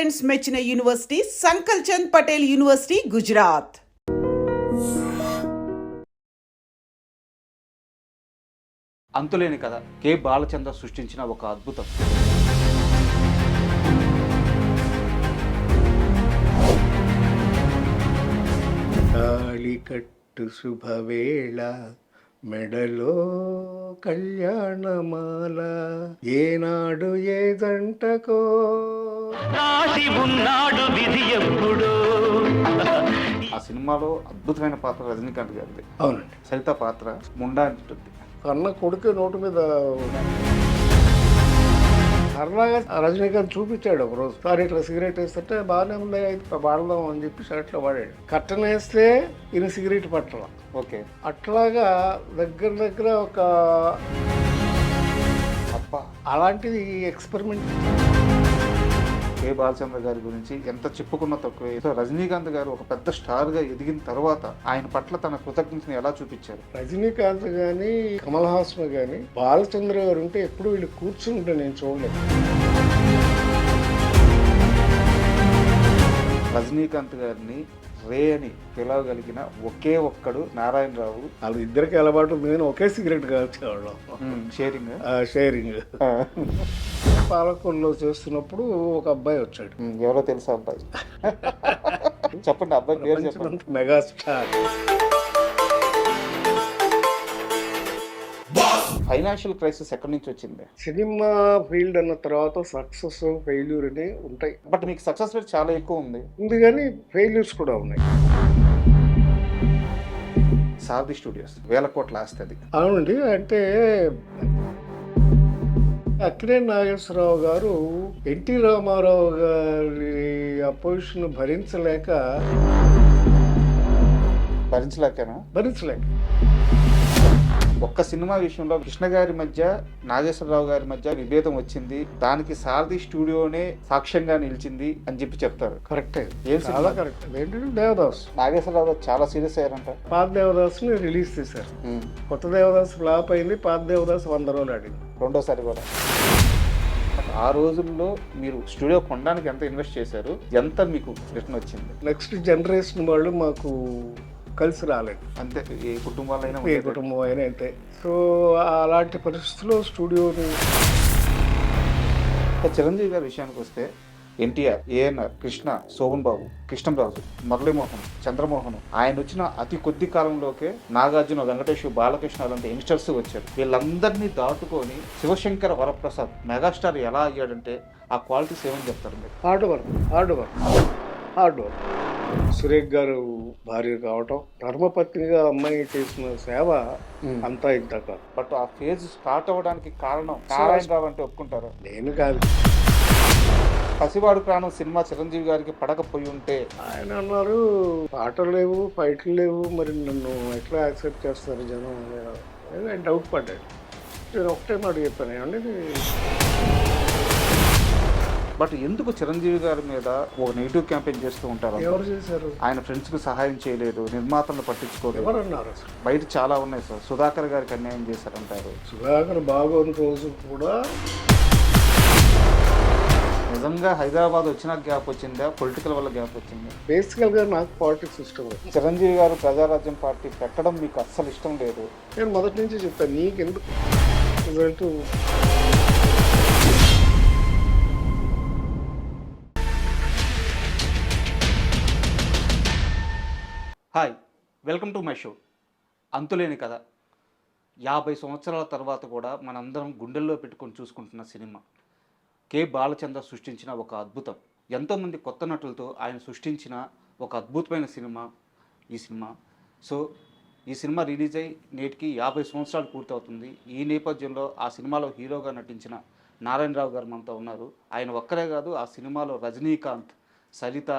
Parents మెచ్చిన university సంకల్ Chand Patel university Gujarat. అంతులేని కథ కె బాలచంద్ర సృష్టించిన ఒక అద్భుతం. తాళికట్టు శుభవేళ మెడలో కళ్యాణమాల ఏనాడు ఏదంటకో రాసి ఉన్నాడు విధి ఎప్పుడు. ఆ సినిమాలో అద్భుతమైన పాత్ర రజనీకాంత్ గారిది. అవునండి, సరిత పాత్ర ముండా అంటుంది. కన్న కొడుకు నోటు మీద సరదాగా రజనీకాంత్ చూపించాడు ఒక రోజు. సార్ ఇట్లా సిగరెట్ వేస్తుంటే బాగానే ఉంది, వాడదాం అని చెప్పి షర్ట్లో వాడాడు. కట్టన వేస్తే ఈయన సిగరెట్ పట్టాల. ఓకే, అట్లాగా దగ్గర ఒక అబ్బా, అలాంటిది ఎక్స్పెరిమెంట్. కె బాలచంద్ర గారి గురించి ఎంత చెప్పుకున్నా తక్కువే. సో రజనీకాంత్ గారు ఒక పెద్ద స్టార్ గా ఎదిగిన తర్వాత ఆయన పట్ల తన కృతజ్ఞతను ఎలా చూపించారు? రజనీకాంత్ కానీ కమల్ హాసన్ కానీ బాలచంద్ర గారు ఉంటే ఎప్పుడు వీళ్ళు కూర్చుంటే నేను చూడలేదు. రజనీకాంత్ గారిని రే అని పిలవగలిగిన ఒకే ఒక్కడు నారాయణరావు. వాళ్ళు ఇద్దరికి అలవాటు ఉంది, నేను ఒకే సిగరెట్ కాల్చేవాళ్ళం. Sharing sharing. పాలకొల్లో చేస్తున్నప్పుడు ఒక అబ్బాయి వచ్చాడు. ఎవరో తెలుసా అబ్బాయి? చెప్పండి, అబ్బాయి పేరు చెప్పండి. మెగాస్టార్. ఫైనాన్షియల్ క్రైసిస్ ఎక్కడి నుంచి వచ్చింది? సినిమా ఫీల్డ్ అన్న తర్వాత సక్సెస్ ఫెయిల్యూర్ అని ఉంటాయి. బట్ మీకు సక్సెస్ రేట్ చాలా ఎక్కువ ఉంది కానీ ఫెయిల్యూర్స్ కూడా ఉన్నాయి. సారథి స్టూడియోస్ 1000 కోట్ల ఆస్తి అది. అవునండి, అంటే అక్కినేని నాగేశ్వరరావు గారు ఎన్టీ రామారావు గారి అపోజిషన్ భరించలేక ఒక్క సినిమా విషయంలో కృష్ణ గారి మధ్య నాగేశ్వరరావు గారి మధ్య విభేదం వచ్చింది, దానికి సారథి స్టూడియోనే సాక్ష్యంగా నిలిచింది అని చెప్పి చెప్తారు. కరెక్టే, ఏం చాలా కరెక్ట్. ఏంటంటే దేవదాస్. నాగేశ్వరరావు గారు చాలా సీరియస్ అయ్యారంట. పాత దేవదాస్ ని రిలీజ్ చేశారు. కొత్త దేవదాస్ ఫ్లాప్ అయింది, పాత దేవదాస్ 100 రోజులు ఆడింది రెండోసారి కూడా. ఆ రోజుల్లో మీరు స్టూడియో కొనడానికి ఎంత ఇన్వెస్ట్ చేశారు, ఎంత మీకు రిటర్న్ వచ్చింది? నెక్స్ట్ జనరేషన్ వాళ్ళు మాకు కలిసి రాలేదు. అంతే, ఏ కుటుంబాలైనా ఏ కుటుంబం అయినా అంతే. సో అలాంటి పరిస్థితుల్లో స్టూడియోని. చిరంజీవి గారి విషయానికి వస్తే ఎన్టీఆర్, ఏఎన్ఆర్, కృష్ణ, శోభన్ బాబు, కృష్ణంరాజు, మురళీమోహన్, చంద్రమోహన్, ఆయన వచ్చిన అతి కొద్ది కాలంలోకే నాగార్జున, వెంకటేష్, బాలకృష్ణ లాంటి యంగ్స్టర్స్ వచ్చారు. వీళ్ళందరినీ దాటుకొని శివశంకర వరప్రసాద్ మెగాస్టార్ ఎలా అయ్యాడంటే ఆ క్వాలిటీస్ ఏమని చెప్తారు మీరు? Hard work. సురేఖ్ గారు భార్య కావటం, ధర్మపత్నిగా అమ్మాయి చేసిన సేవ అంతా ఇంత కాదు. బట్ ఆ ఫేజ్ స్టార్ట్ అవ్వడానికి కారణం నారాయణరావు అంటే ఒప్పుకుంటారు? నేను కాదు. పసివాడు ప్రాణం సినిమా చిరంజీవి గారికి పడకపోయి ఉంటే ఆయన అన్నారు, పాటలు లేవు, ఫైట్లు లేవు, మరి నన్ను ఎట్లా యాక్సెప్ట్ చేస్తారు జనం అని డౌట్ పడ్డాడు. నేను ఒకటే మాట చెప్పాను, ఏమంటే బట్ ఎందుకు చిరంజీవి గారి మీద ఒక నెగిటివ్ క్యాంపెయిన్ చేస్తూ ఉంటారు? ఎవరు చేశారు? ఆయన ఫ్రెండ్స్ కు సహాయం చేయలేదు, నిర్మాతలను పట్టించుకోలేదు. ఎవరన్నారు? అసలు బయట చాలా ఉన్నాయి సార్. సుధాకర్ గారికి అన్యాయం చేశారంటారు. సుధాకర్ బాగోని రోజు కూడా. నిజంగా హైదరాబాద్ వచ్చినా గ్యాప్ వచ్చిందా, పొలిటికల్ వల్ల గ్యాప్ వచ్చిందా? బేసికల్ గా నాకు పాలిటిక్స్ ఇష్టం లేదు. చిరంజీవి గారు ప్రజారాజ్యం పార్టీ పెట్టడం మీకు అస్సలు ఇష్టం లేదు. నేను మొదటి నుంచి చెప్తాను, నీకెందుకు result. Hi, welcome to my show అంతులేని కథ. 50 సంవత్సరాల తర్వాత కూడా మనందరం గుండెల్లో పెట్టుకొని చూసుకుంటున్న సినిమా కె బాలచంద్ర సృష్టించిన ఒక అద్భుతం. ఎంతోమంది కొత్త నటులతో ఆయన సృష్టించిన ఒక అద్భుతమైన సినిమా ఈ సినిమా. సో ఈ సినిమా రిలీజ్ అయ్యి నేటికి 50 సంవత్సరాలు పూర్తవుతుంది. ఈ నేపథ్యంలో ఆ సినిమాలో హీరోగా నటించిన నారాయణరావు గారు మనతో ఉన్నారు. ఆయన ఒక్కరే కాదు, ఆ సినిమాలో రజనీకాంత్, సరిత,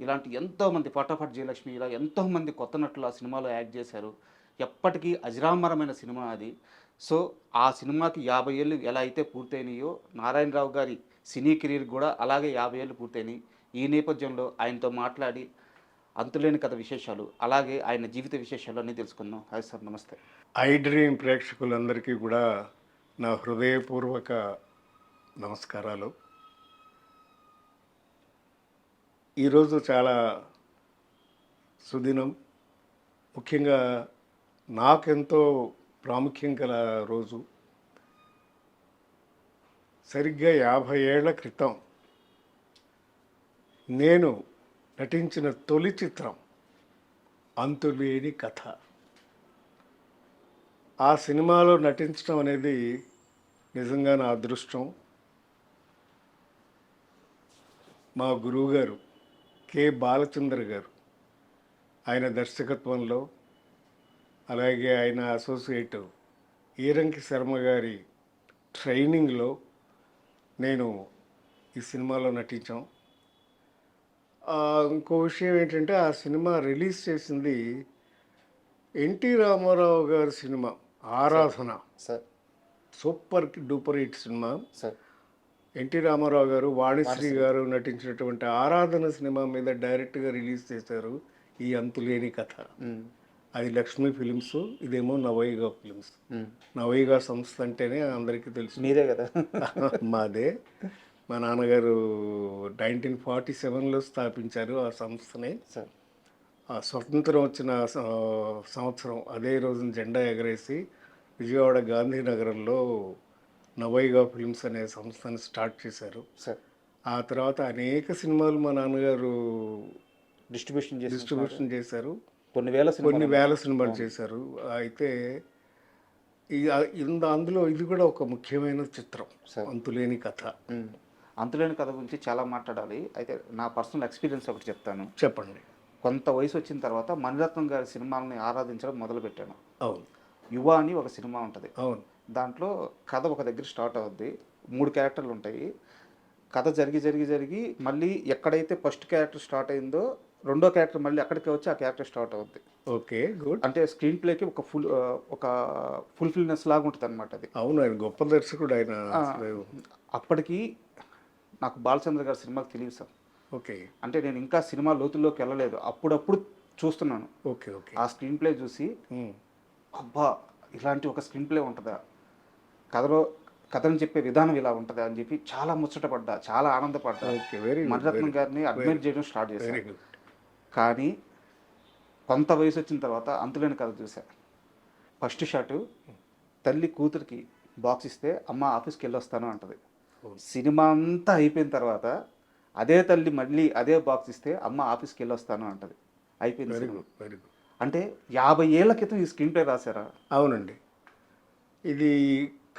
ఇలాంటి ఎంతోమంది, ఫటాఫట్ జయలక్ష్మి, ఇలా ఎంతోమంది కొత్త నటులు ఆ సినిమాలో యాక్ట్ చేశారు. ఎప్పటికీ అజరామరమైన సినిమా అది. సో ఆ సినిమాకి 50 ఏళ్ళు ఎలా అయితే పూర్తయినాయో నారాయణరావు గారి సినీ కెరీర్ కూడా అలాగే 50 ఏళ్ళు పూర్తయినాయి. ఈ నేపథ్యంలో ఆయనతో మాట్లాడి అంతులేని కథ విశేషాలు, అలాగే ఆయన జీవిత విశేషాలు అన్నీ తెలుసుకుందాం. హాయ్ సార్, నమస్తే. ఐ డ్రీమ్ ప్రేక్షకులందరికీ కూడా నా హృదయపూర్వక నమస్కారాలు. ఈరోజు చాలా సుదినం, ముఖ్యంగా నాకెంతో ప్రాముఖ్యం గల రోజు. సరిగ్గా 50 ఏళ్ల క్రితం నేను నటించిన తొలి చిత్రం అంతులేని కథ. ఆ సినిమాలో నటించడం అనేది నిజంగా నా అదృష్టం. మా గురువుగారు కె బాలచంద్ర గారు, ఆయన దర్శకత్వంలో, అలాగే ఆయన అసోసియేట్ ఈరంకి శర్మ గారి ట్రైనింగ్లో నేను ఈ సినిమాలో నటించాం. ఇంకో విషయం ఏంటంటే, ఆ సినిమా రిలీజ్ చేసింది ఎన్టీ రామారావు గారి సినిమా Aradhana. Sir super duper hit సినిమా. సార్ ఎన్టీ రామారావు గారు, వాణిశ్రీ గారు నటించినటువంటి ఆరాధన సినిమా మీద డైరెక్ట్గా రిలీజ్ చేశారు ఈ అంతులేని కథ. అది లక్ష్మీ ఫిలిమ్స్, ఇదేమో నవయుగ ఫిలిమ్స్. నవయుగ సంస్థ అంటేనే అందరికీ తెలుసు, మీదే కదా. మాదే. మా నాన్నగారు 1947లో స్థాపించారు ఆ సంస్థని. సార్ ఆ స్వతంత్రం వచ్చిన సంవత్సరం అదే రోజున జెండా ఎగరేసి విజయవాడ గాంధీనగరంలో నవయుగ ఫిల్మ్స్ అనే సంస్థని స్టార్ట్ చేశారు. సార్ ఆ తర్వాత అనేక సినిమాలు మా నాన్నగారు డిస్ట్రిబ్యూషన్ చేశారు. కొన్ని వేల సినిమాలు చేశారు. అయితే అందులో ఇది కూడా ఒక ముఖ్యమైన చిత్రం, అంతులేని కథ. అంతులేని కథ గురించి చాలా మాట్లాడాలి. అయితే నా పర్సనల్ ఎక్స్పీరియన్స్ ఒకటి చెప్తాను. చెప్పండి. కొంత వయసు వచ్చిన తర్వాత మణిరత్నం గారి సినిమాలని ఆరాధించడం మొదలుపెట్టాను. అవును. యువ అని ఒక సినిమా ఉంటుంది. అవును. దాంట్లో కథ ఒక దగ్గర స్టార్ట్ అవుద్ది. 3 క్యారెక్టర్లు ఉంటాయి. కథ జరిగి మళ్ళీ ఎక్కడైతే ఫస్ట్ క్యారెక్టర్ స్టార్ట్ అయిందో రెండో క్యారెక్టర్ మళ్ళీ అక్కడికి వచ్చి ఆ క్యారెక్టర్ స్టార్ట్ అవుద్ది. Okay, good. అంటే స్క్రీన్ ప్లేకి ఒక ఫుల్ఫిల్నెస్ లాగా ఉంటుంది అనమాట అది. అవును, ఆయన గొప్ప దర్శకుడు ఆయన. అప్పటికి నాకు బాలచంద్ర గారి సినిమాలు తెలియదు సార్. ఓకే. అంటే నేను ఇంకా సినిమా లోతుల్లోకి వెళ్ళలేదు, అప్పుడప్పుడు చూస్తున్నాను. Okay okay. ఆ స్క్రీన్ ప్లే చూసి అబ్బా ఇలాంటి ఒక స్క్రీన్ ప్లే ఉంటుందా, కథను చెప్పే విధానం ఇలా ఉంటుందా అని చెప్పి చాలా ముచ్చటపడ్డా, చాలా ఆనందపడ్డా. మణిరత్నం గారిని అడ్మైర్ చేయడం స్టార్ట్ చేశాను. కానీ కొంత వయసు వచ్చిన తర్వాత అంతులేని కథ చూసా. ఫస్ట్ షాటు తల్లి కూతురికి బాక్స్ ఇస్తే అమ్మ ఆఫీస్కి వెళ్ళొస్తాను అంటది. సినిమా అంతా అయిపోయిన తర్వాత అదే తల్లి మళ్ళీ అదే బాక్స్ ఇస్తే అమ్మ ఆఫీస్కి వెళ్ళొస్తాను అంటది. అయిపోయింది. Very good, very good. అంటే 50 ఏళ్ల క్రితం ఈ స్క్రీన్ ప్లే రాశారా? అవునండి. ఇది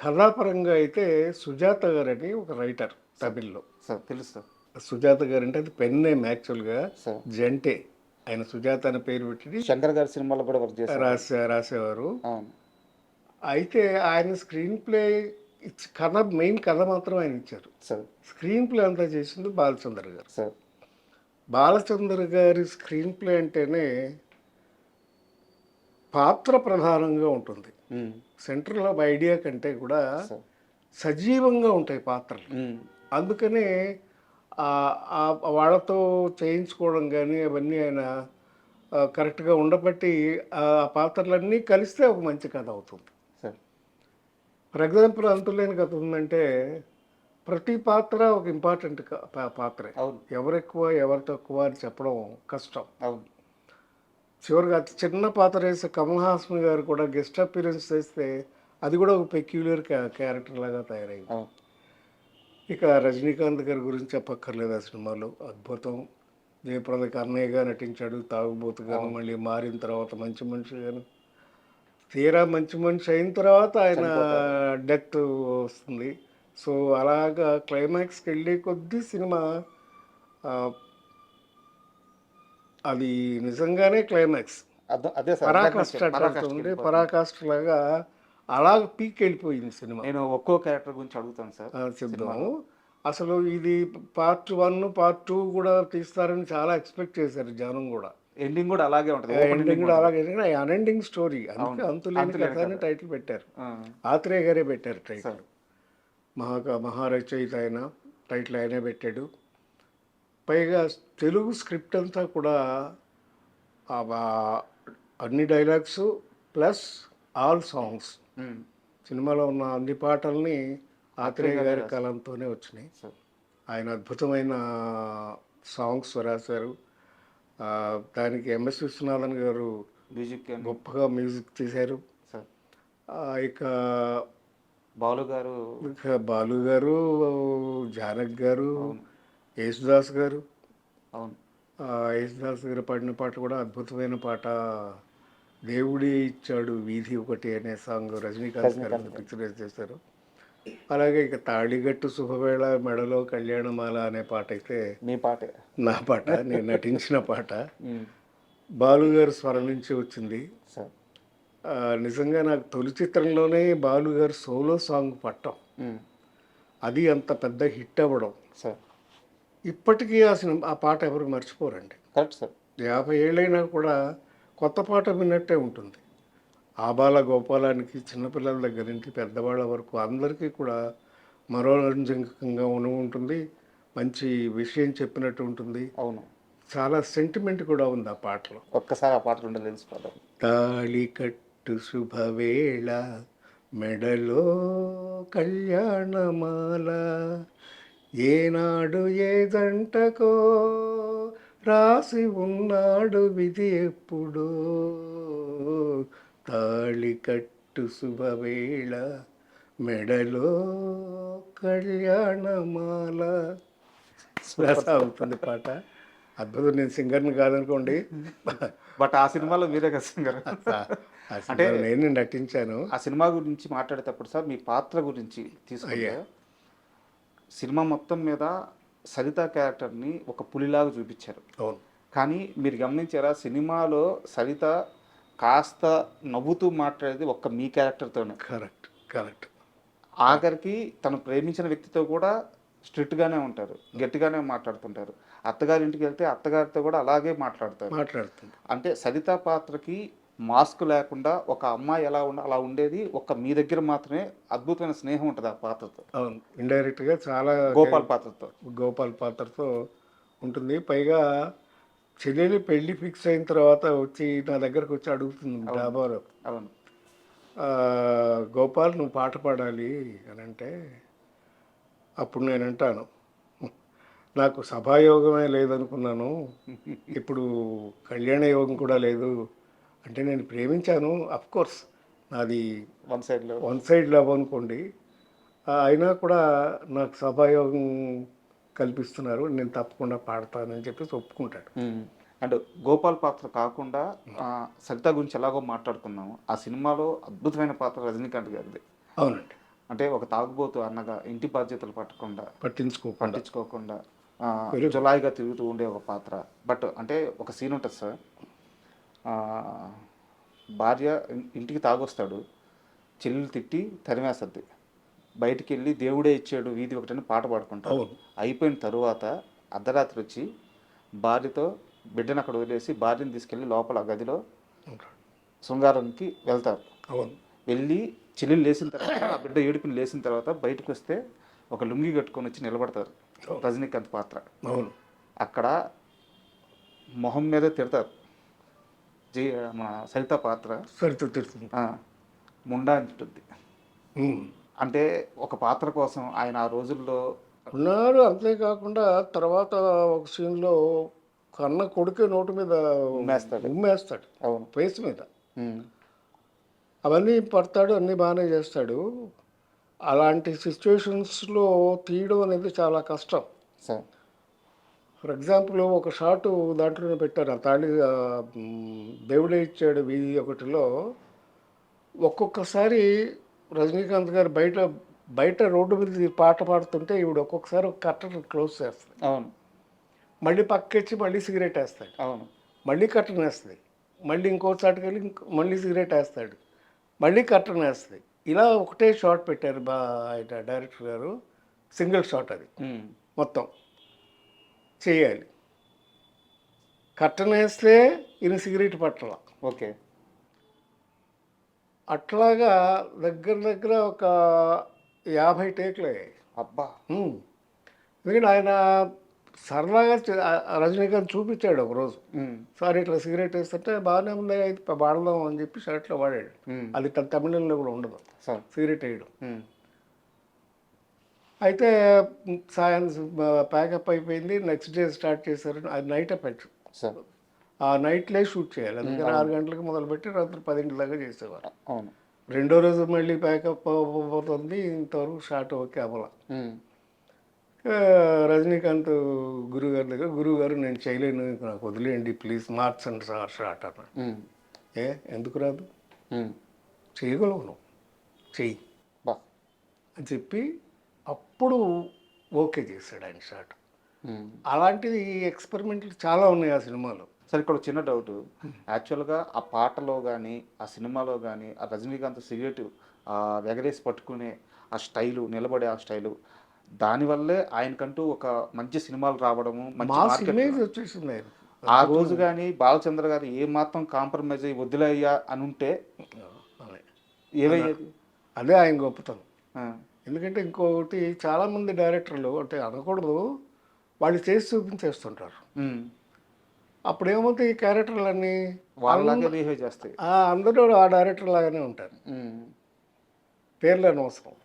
కథాపరంగా అయితే సుజాత గారు అని ఒక రైటర్ తమిళ్లో. సార్ తెలుసు సార్. సుజాత గారు అంటే అది పెన్ నేమ్ యాక్చువల్గా, సార్ జంటే. ఆయన సుజాత అనే పేరు పెట్టి శంకర్ గారి సినిమాలో కూడా వర్క్ చేశారు, రాసేవారు. అవును. అయితే ఆయన స్క్రీన్ ప్లే కథ, మెయిన్ కథ మాత్రం ఆయన ఇచ్చారు. సార్ స్క్రీన్ ప్లే అంతా చేసింది బాలచంద్ర గారు. సార్ బాలచంద్ర గారి స్క్రీన్ ప్లే అంటేనే పాత్ర ప్రధానంగా ఉంటుంది. సెంట్రల్ ఆఫ్ ఐడియా కంటే కూడా సజీవంగా ఉంటాయి పాత్రలు. అందుకనే వాళ్ళతో చేయించుకోవడం కానీ అవన్నీ ఆయన కరెక్ట్గా ఉండబట్టి ఆ పాత్రలన్నీ కలిస్తే ఒక మంచి కథ అవుతుంది. ఫర్ ఎగ్జాంపుల్ అంతులేని కథ ఉందంటే ప్రతి పాత్ర ఒక ఇంపార్టెంట్ పాత్రే. ఎవరు ఎక్కువ ఎవరు తక్కువ అని చెప్పడం కష్టం. అవును. చివరిగా అతి చిన్న పాత్ర వేసే కమల్ హాసన్ గారు కూడా గెస్ట్ అపీరెన్స్ చేస్తే అది కూడా ఒక పెక్యులర్ క్యారెక్టర్ లాగా తయారైంది. ఇక రజనీకాంత్ గారి గురించి చెప్పక్కర్లేదు. ఆ సినిమాలో అద్భుతం. జయప్రదకి అన్నయ్యగా నటించాడు, తాగుబోతుగాను, మళ్ళీ మారిన తర్వాత మంచి మనిషిగాను. తీరా మంచి మనిషి అయిన తర్వాత ఆయన డెత్ వస్తుంది. సో అలాగా క్లైమాక్స్కి వెళ్ళే కొద్దీ సినిమా అది నిజంగానే క్లైమాక్స్ పరాకాష్ట లాగా అలాగ పీక్ వెళ్ళిపోయింది సినిమా. నేను ఒక్కో క్యారెక్టర్ గురించి అడుగుతాను సార్, చెప్దాము. అసలు ఇది పార్ట్ 1 పార్ట్ 2 కూడా తీస్తారని చాలా ఎక్స్పెక్ట్ చేశారు జనం కూడా. ఎండింగ్ కూడా అలాగే ఉంటుంది. ఎండింగ్ కూడా అలాగే, అన్ఎండింగ్ స్టోరీ. అందుకే అంతులేని కథ అని టైటిల్ పెట్టారు. ఆత్రేయ గారే పెట్టారు టైటిల్. మహారచయిత ఆయన, టైటిల్ ఆయనే పెట్టాడు. పైగా తెలుగు స్క్రిప్ట్ అంతా కూడా అన్ని డైలాగ్స్ ప్లస్ ఆల్ సాంగ్స్. సినిమాలో ఉన్న అన్ని పాటల్ని ఆత్రేయ గారి కాలంతోనే వచ్చినాయి. ఆయన అద్భుతమైన సాంగ్స్ రాశారు. దానికి ఎంఎస్ విశ్వనాథన్ గారు మ్యూజిక్ గొప్పగా మ్యూజిక్ చేశారు. సార్ ఇక బాలు గారు. బాలు గారు, జానక్ గారు, అవును యేసుదాస్ గారు. అవును యేసుదాస్ గారు పాడిన పాట కూడా అద్భుతమైన పాట. దేవుడే ఇచ్చాడు వీధి ఒకటి అనే సాంగ్ రజనీకాంత్ గారు పిక్చరైజ్ చేశారు. అలాగే ఇక తాళిగట్టు శుభవేళ మెడలో కళ్యాణమాల అనే పాట అయితే మీ పాటే. నా పాట, నేను నటించిన పాట. బాలు గారు స్వరం నుంచి వచ్చింది. సార్ నిజంగా నాకు తొలి చిత్రంలోనే బాలు గారు సోలో సాంగ్ పట్టం, అది అంత పెద్ద హిట్ అవ్వడం. సార్ ఇప్పటికీ ఆ పాట ఎవరు మర్చిపోరండి. Correct sir. 50 ఏళ్ళైనా కూడా కొత్త పాట విన్నట్టే ఉంటుంది. ఆబాల గోపాలానికి చిన్నపిల్లల దగ్గర నుంచి పెద్దవాళ్ళ వరకు అందరికీ కూడా మనోరంజకంగా ఉంటుంది. మంచి విషయం చెప్పినట్టు ఉంటుంది. అవును చాలా సెంటిమెంట్ కూడా ఉంది ఆ పాటలో. ఒక్కసారి ఆ పాటలు ఉండే తెలుసుకోవాలి. తాళి కట్టు శుభవేళ మెడలో కళ్యాణమాల, ఏనాడు ఏ జంటకో రాసి ఉన్నాడు విధి ఎప్పుడో, తాళి కట్టు శుభవేళ మెడలో కళ్యాణమాల అవుతుంది పాట. అద్భుతం. నేను సింగర్ని కాదనుకోండి, బట్ ఆ సినిమాలో మీరే కదా సింగర్. అంటే నేను నటించాను. ఆ సినిమా గురించి మాట్లాడేటప్పుడు సార్ మీ పాత్ర గురించి తీసుకుంటే, సినిమా మొత్తం మీద సరిత క్యారెక్టర్ని ఒక పులిలాగా చూపించారు. అవును. కానీ మీరు గమనించారా, సినిమాలో సరిత కాస్త నవ్వుతూ మాట్లాడేది ఒక్క మీ క్యారెక్టర్తోనే. Correct correct. ఆఖరికి తను ప్రేమించిన వ్యక్తితో కూడా స్ట్రిక్ట్గానే ఉంటారు, గట్టిగానే మాట్లాడుతుంటారు. అత్తగారింటికి వెళ్తే అత్తగారితో కూడా అలాగే మాట్లాడుతుంది. అంటే సరిత పాత్రకి మాస్క్ లేకుండా ఒక అమ్మాయి ఎలా అలా ఉండేది ఒక్క మీ దగ్గర మాత్రమే. అద్భుతమైన స్నేహం ఉంటుంది ఆ పాత్రతో. అవును, ఇండైరెక్ట్గా చాలా గోపాల్ పాత్రతో ఉంటుంది. పైగా చెల్లెలి పెళ్ళి ఫిక్స్ అయిన తర్వాత వచ్చి నా దగ్గరకు వచ్చి అడుగుతుంది డాబాలో, అవును గోపాల్ నువ్వు పాట పాడాలి అని అంటే, అప్పుడు నేను అంటాను, నాకు సభాయోగమే లేదనుకున్నాను, ఇప్పుడు కళ్యాణ యోగం కూడా లేదు. అంటే నేను ప్రేమించాను, అఫ్కోర్స్ నాది వన్ సైడ్ లవ్ అనుకోండి, అయినా కూడా నాకు సభాయోగం కల్పిస్తున్నారు, నేను తప్పకుండా పాడతానని చెప్పేసి ఒప్పుకుంటాడు. అండ్ గోపాల్ పాత్ర కాకుండా సరిత గురించి ఎలాగో మాట్లాడుకున్నాము. ఆ సినిమాలో అద్భుతమైన పాత్ర రజనీకాంత్ గారిది. అవునండి. అంటే ఒక తాగుబోతు అన్నగా ఇంటి బాధ్యతలు పట్టించుకోకుండా జులాయిగా తిరుగుతూ ఉండే ఒక పాత్ర. బట్ అంటే ఒక సీన్ ఉంటుంది సార్, భార్య ఇంటికి తాగొస్తాడు, చెల్లెలు తిట్టి తరిమేస్తుంది, బయటికి వెళ్ళి దేవుడే ఇచ్చాడు వీధి ఒకటని పాట పాడుకుంటాడు. అయిపోయిన తరువాత అర్ధరాత్రి వచ్చి భార్యతో బిడ్డను అక్కడ వదిలేసి భార్యను తీసుకెళ్ళి లోపల గదిలో శృంగారానికి వెళ్తారు. వెళ్ళి చెల్లెలు లేచిన తర్వాత ఆ బిడ్డ ఏడుపుని లేచిన తర్వాత బయటకు వస్తే ఒక లుంగి కట్టుకొని వచ్చి నిలబడతారు రజనీకాంత్ పాత్ర. అక్కడ మొహం మీద తిడతారు మన సరిత పాత్ర, ముండా అంటుంది. అంటే ఒక పాత్ర కోసం ఆయన ఆ రోజుల్లో ఉన్నారు. అంతేకాకుండా తర్వాత ఒక సీన్లో కన్న కొడుకే నోటు మీద ఉమ్మేస్తాడు, అవును, ఫేస్ మీద. అవన్నీ పడతాడు, అన్నీ బాగానే చేస్తాడు. అలాంటి సిచ్యువేషన్స్లో తీయడం అనేది చాలా కష్టం. ఫర్ ఎగ్జాంపుల్ ఒక షాటు దాంట్లోనే పెట్టారు, ఆ తాళి దేవుడే ఇచ్చాడు వీధి ఒకటిలో. ఒక్కొక్కసారి రజనీకాంత్ గారు బయట రోడ్డు మీద పాట పాడుతుంటే ఈవిడ ఒక్కొక్కసారి ఒక కర్టన్ క్లోజ్ చేస్తుంది, అవును, మళ్ళీ పక్కెచ్చి మళ్ళీ సిగరెట్ వేస్తాడు, అవును, మళ్ళీ కర్టన్ వేస్తుంది, మళ్ళీ ఇంకోసారికి వెళ్ళి మళ్ళీ సిగరెట్ వేస్తాడు, మళ్ళీ కర్టన్ వేస్తుంది. ఇలా ఒకటే షాట్ పెట్టారు ఆయన డైరెక్టర్ గారు, సింగిల్ షాట్ అది మొత్తం చేయాలి. కర్టన్ వేస్తే ఈయన సిగరెట్ పట్టాల. ఓకే, అట్లాగా దగ్గర ఒక 50 టేక్లు అయ్యాయి. అబ్బా. ఎందుకంటే ఆయన సరదాగా రజనీకాంత్ చూపించాడు ఒకరోజు, సార్ ఇట్లా సిగరెట్ వేస్తుంటే బాగానే ఉంది, అయితే వాడదాం అని చెప్పి షర్ట్లో వాడాడు. అది తమిళంలో కూడా ఉండదు సిగరెట్ వేయడం. అయితే సాయం ప్యాకప్ అయిపోయింది. నెక్స్ట్ డే స్టార్ట్ చేశారు. అది నైట్ ఎఫెక్ట్. సార్ ఆ నైట్లే షూట్ చేయాలి. అందుకని 6 గంటలకు మొదలుపెట్టి రాత్రి 10 దాకా చేసేవారు. అవును. రెండో రోజు మళ్ళీ ప్యాకప్ అవుతుంది. ఇంతవరకు షాట్ ఓకే అవ్వాల. రజనీకాంత్ గురుగారి దగ్గర, గురువుగారు నేను చేయలేను, నాకు వదిలేయండి ప్లీజ్, మార్చండి సార్ షాట్ అన్నాడు. ఎందుకు రాదు, చేయగలవు నువ్వు, చెయ్యి బా అని చెప్పి అప్పుడు ఓకే చేశాడు ఆయన షాట్. అలాంటిది ఎక్స్పెరిమెంట్లు చాలా ఉన్నాయి ఆ సినిమాలో. సార్ ఇక్కడ చిన్న డౌట్, యాక్చువల్గా ఆ పాటలో కానీ ఆ సినిమాలో కానీ ఆ రజనీకాంత్ సిగరెట్ ఎగరేసి పట్టుకునే ఆ స్టైలు, నిలబడే ఆ స్టైలు, దానివల్లే ఆయనకంటూ ఒక మంచి సినిమాలు రావడము, మంచి మాస్ మార్కెట్. ఇమేజ్ వచ్చేసింది ఆయన. ఆ రోజు కానీ బాలచంద్ర గారు ఏ మాత్రం కాంప్రమైజ్ అయ్యి వదిలేయ్యా అని ఉంటే ఏమయ్యేది? అదే ఆయన గొప్పతనం. ఎందుకంటే ఇంకొకటి చాలామంది డైరెక్టర్లు అంటే అనకూడదు, వాళ్ళు చేసి చూపించేస్తుంటారు. అప్పుడు ఏమవుతాయి, ఈ క్యారెక్టర్లన్నీ వాళ్ళలాగే బిహేవ్ చేస్తాయి. అందరూ ఆ డైరెక్టర్ లాగానే ఉంటారు. పేర్లు అనవసరం.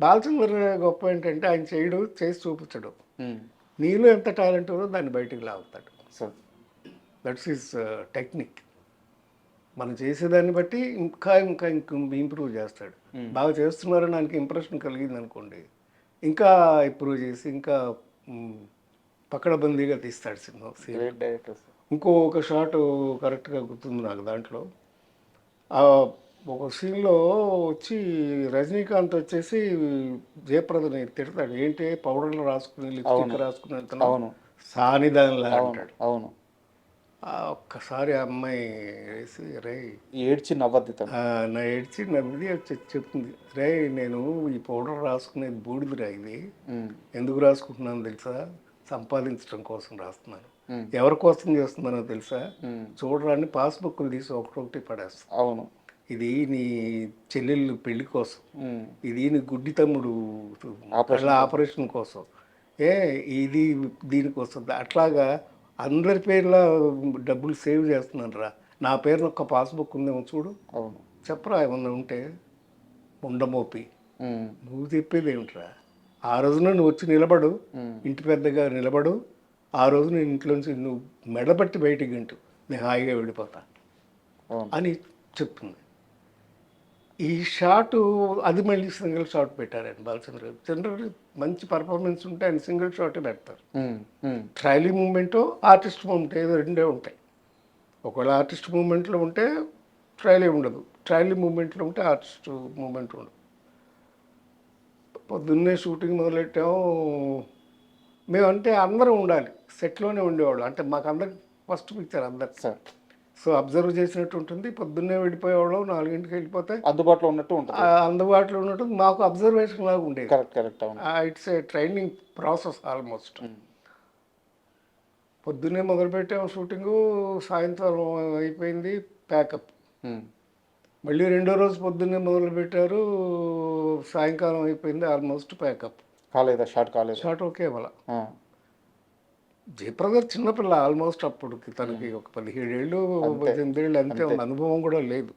బాలచంద్ర గొప్ప ఏంటంటే ఆయన చేయడు, చేసి చూపించడు. నీలో ఎంత టాలెంట్ ఉందో దాన్ని బయటికి లాగుతాడు. That's his technique. మనం చేసేదాన్ని బట్టి ఇంకా ఇంకా ఇంకా ఇంప్రూవ్ చేస్తాడు. బాగా చేస్తున్నారని ఆయనకి ఇంప్రెషన్ కలిగింది అనుకోండి, ఇంకా ఇంప్రూవ్ చేసి ఇంకా పకడబందీగా తీస్తాడు సినిమా. ఇంకొక షాట్ కరెక్ట్గా గుర్తుంది నాకు. దాంట్లో ఒక సీన్లో వచ్చి రజనీకాంత్ వచ్చేసి జయప్రదని తిడతాడు, ఏంటి పౌడర్లు రాసుకుని లిప్స్టిక్ రాసుకుని వెళ్తున్నాను సానిదానిలా అంటాడు. అవును. ఒక్కసారి ఆ అమ్మాయి వేసి రే ఏడ్చి నవ్వద్ది, నా ఏడ్చి నవ్వి చెప్తుంది, రే నేను ఈ పౌడర్ రాసుకునేది బూడిదిరా, ఇది ఎందుకు రాసుకుంటున్నాను తెలుసా, సంపాదించడం కోసం రాస్తున్నాను. ఎవరి కోసం చేస్తున్నానో తెలుసా, చూడరాని పాస్బుక్లు తీసి ఒకటొకటి పడేస్తాను. అవును. ఇది నీ చెల్లెళ్ళు పెళ్లి కోసం, ఇది నీ గుడ్డి తమ్ముడు ఆపరేషన్ కోసం, ఇది దీనికోసం. అట్లాగా అందరి పేర్ల డబ్బులు సేవ్ చేస్తున్నాను రా, నా పేరున ఒక్క పాస్బుక్ ఉందేమో చూడు, చెప్పరా ఏమన్నా ఉంటే. ఉండమోపి నువ్వు చెప్పేది ఏమిట్రా, ఆ రోజున నువ్వు వచ్చి నిలబడు, ఇంటి పెద్దగా నిలబడు, ఆ రోజు నేను ఇంట్లోంచి నువ్వు మెడబట్టి బయటికి గంటు, నేను హాయిగా వెళ్ళిపోతా అని చెప్తుంది. ఈ షాటు అది మళ్ళీ సింగిల్ షాట్ పెట్టారు ఆయన బాలచంద్ర గారు. జనరల్ మంచి పర్ఫార్మెన్స్ ఉంటే ఆయన సింగిల్ షాటే పెడతారు. ట్రైలీ మూమెంట్, ఆర్టిస్ట్ మూమెంట్ ఏదో రెండే ఉంటాయి. ఒకవేళ ఆర్టిస్ట్ మూమెంట్లో ఉంటే ట్రైలీ ఉండదు, ట్రైలీ మూమెంట్లో ఉంటే ఆర్టిస్ట్ మూమెంట్ ఉండదు. పొద్దున్నే షూటింగ్ మొదలెట్టాము మేమంటే అందరం ఉండాలి, సెట్లోనే ఉండేవాళ్ళు. అంటే మాకు అందరికి ఫస్ట్ పిక్చర్ అందరు సార్, సో అబ్జర్వ్ చేసినట్టు ఉంటుంది. పొద్దున్నే వెళ్ళిపోయేవాళ్ళు, 4 వెళ్ళిపోతే అందుబాటులో ఉన్నట్టు ఉంటుంది, అందుబాటులో ఉన్నట్టు మాకు అబ్జర్వేషన్ లాగా ఉండేది. Correct. It's a training process almost. పొద్దున్నే మొదలుపెట్టాము షూటింగు, సాయంత్రం అయిపోయింది ప్యాకప్. మళ్ళీ రెండో రోజు పొద్దున్నే మొదలుపెట్టారు, సాయంకాలం అయిపోయింది ఆల్మోస్ట్ ప్యాకప్. కాలేదా షాట్ ఓకే వాళ్ళ. జయప్రద చిన్నపిల్ల ఆల్మోస్ట్ అప్పటికి, తనకి ఒక 17 ఏళ్ళు 18 ఏళ్ళు అంతే, అనుభవం కూడా లేదు.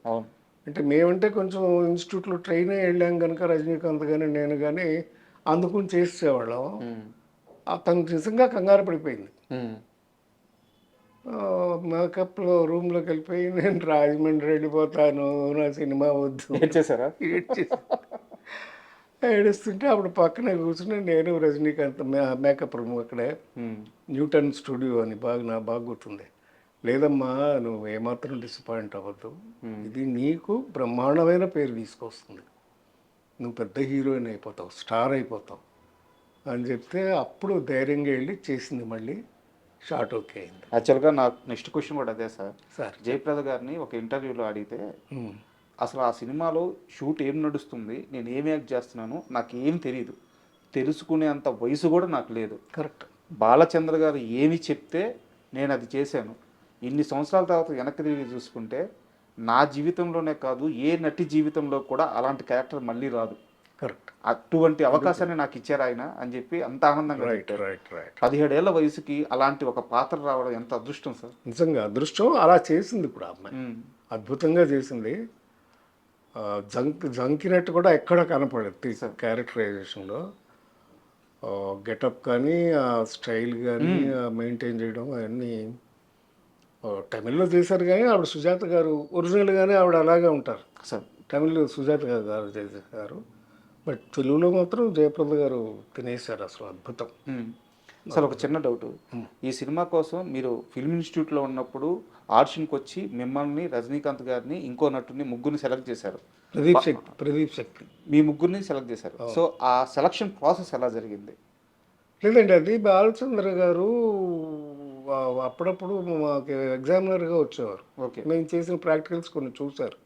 అంటే మేమంటే కొంచెం ఇన్స్టిట్యూట్లో ట్రైన్ అయ్యి వెళ్ళాం కనుక రజనీకాంత్ కానీ నేను కానీ అందుకుని చేసేవాళ్ళం. తను నిజంగా కంగారు పడిపోయింది. మేకప్లో రూమ్లోకి వెళ్ళిపోయి నేను రాజమండ్రి వెళ్ళిపోతాను, నా సినిమా వద్దు ఏడుస్తుంటే అప్పుడు పక్కనే కూర్చుని నేను రజనీకాంత్ మేకప్ రూమ్ అక్కడే న్యూటన్ స్టూడియో అని బాగా గుర్తుంది. లేదమ్మా నువ్వు ఏమాత్రం డిసప్పాయింట్ అవ్వద్దు, ఇది నీకు బ్రహ్మాండమైన పేరు తీసుకొస్తుంది, నువ్వు పెద్ద హీరోయిన్ అయిపోతావు, స్టార్ అయిపోతావు అని చెప్తే అప్పుడు ధైర్యంగా వెళ్ళి చేసింది. మళ్ళీ షాట్ ఓకే అయింది. యాక్చువల్గా నాకు నెక్స్ట్ క్వశ్చన్ కూడా అదే సార్. జయప్రద గారిని ఒక ఇంటర్వ్యూలో అడిగితే అసలు ఆ సినిమాలో షూట్ ఏం నడుస్తుంది, నేను ఏం యాక్ట్ చేస్తున్నాను నాకు ఏం తెలియదు, తెలుసుకునే అంత వయసు కూడా నాకు లేదు. కరెక్ట్. బాలచంద్ర గారు ఏమి చెప్తే నేను అది చేశాను. ఇన్ని సంవత్సరాల తర్వాత వెనక్కి తిరిగి చూసుకుంటే నా జీవితంలోనే కాదు ఏ నటి జీవితంలో కూడా అలాంటి క్యారెక్టర్ మళ్ళీ రాదు. కరెక్ట్. అటువంటి అవకాశాన్ని నాకు ఇచ్చారు ఆయన అని చెప్పి అంత ఆనందంగా. 17 ఏళ్ల వయసుకి అలాంటి ఒక పాత్ర రావడం ఎంత అదృష్టం సార్. నిజంగా అదృష్టం. అలా చేసింది ఇప్పుడు అమ్మాయి, అద్భుతంగా చేసింది. జంకినట్టు కూడా ఎక్కడ కనపడదు Sir. క్యారెక్టరైజేషన్లో. గెటప్ కానీ ఆ స్టైల్ కానీ మెయింటైన్ చేయడం అవన్నీ తమిళ్లో చేశారు. కానీ ఆవిడ సుజాత గారు ఒరిజినల్గానే ఆవిడ అలాగే ఉంటారు. సార్ తమిళ్లో సుజాత గారు చేశారు, బట్ తెలుగులో మాత్రం జయప్రద గారు తినేశారు అసలు అద్భుతం. సార్ ఒక చిన్న డౌట్, ఈ సినిమా కోసం మీరు ఫిల్మ్ ఇన్స్టిట్యూట్లో ఉన్నప్పుడు ఆడిషన్కి వచ్చి మిమ్మల్ని, రజనీకాంత్ గారిని, ఇంకో నటుని, ముగ్గురిని సెలెక్ట్ చేశారు. ప్రదీప్ శక్తి మీ ముగ్గురిని సెలెక్ట్ చేశారు. సో ఆ సెలక్షన్ ప్రాసెస్ ఎలా జరిగింది? లేదండి, అది బాలచంద్ర గారు అప్పుడప్పుడు మాకు ఎగ్జామినర్గా వచ్చేవారు. ఓకే. మేము చేసిన ప్రాక్టికల్స్ కొన్ని చూశారు.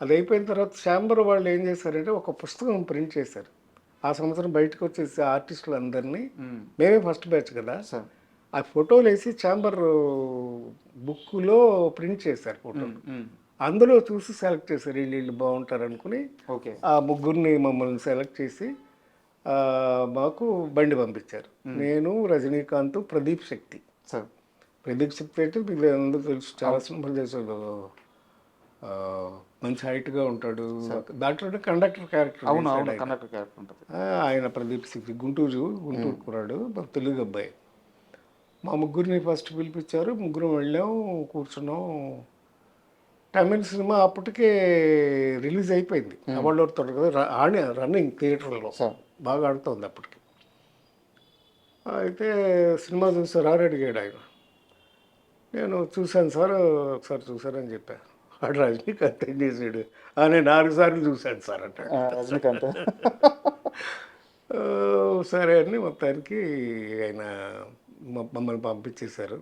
అది అయిపోయిన తర్వాత ఛాంబర్ వాళ్ళు ఏం చేశారంటే ఒక పుస్తకం ప్రింట్ చేశారు. ఆ సంవత్సరం బయటకు వచ్చేసి ఆర్టిస్టులు అందరినీ, మేమే ఫస్ట్ బ్యాచ్ కదా, సార్ ఆ ఫోటోలు వేసి ఛాంబర్ బుక్లో ప్రింట్ చేశారు ఫోటోలు. అందులో చూసి సెలెక్ట్ చేశారు, వీళ్ళు బాగుంటారు అనుకుని. ఓకే. ఆ ముగ్గురిని మమ్మల్ని సెలెక్ట్ చేసి మాకు బండి పంపించారు. నేను, రజనీకాంత్, ప్రదీప్ శక్తి. సార్ ప్రదీప్ శక్తి అంటే మీకు అందరూ తెలుసు, చాలా సినిమాలు చేశాడు, మంచి హైట్గా ఉంటాడు. దాంట్లో కండక్టర్ క్యారెక్టర్. అవును అవును, కండక్టర్ క్యారెక్టర్ ఉంటుంది. ఆయన ప్రదీప్ శక్తి గుంటూరు కురాడు, తెలుగు అబ్బాయి. మా ముగ్గురిని ఫస్ట్ పిలిపించారు, ముగ్గురం వెళ్ళాం, కూర్చున్నాం. తమిళ సినిమా అప్పటికే రిలీజ్ అయిపోయింది, అవార్డు అవుతాడు కదా, రన్నింగ్ థియేటర్లో బాగా ఆడుతుంది అప్పటికి. అయితే సినిమా చూసారు, అడిగాడు ఆయన. నేను చూశాను సార్, ఒకసారి చూసారని చెప్పాను. వాడు రజనీకాంత్ ఏం చేసాడు, నేను 4 సార్లు చూశాను సార్ అంటాడు. రజనీకాంత్ సరే అని మొత్తానికి ఆయన మమ్మల్ని పంపించేశారు.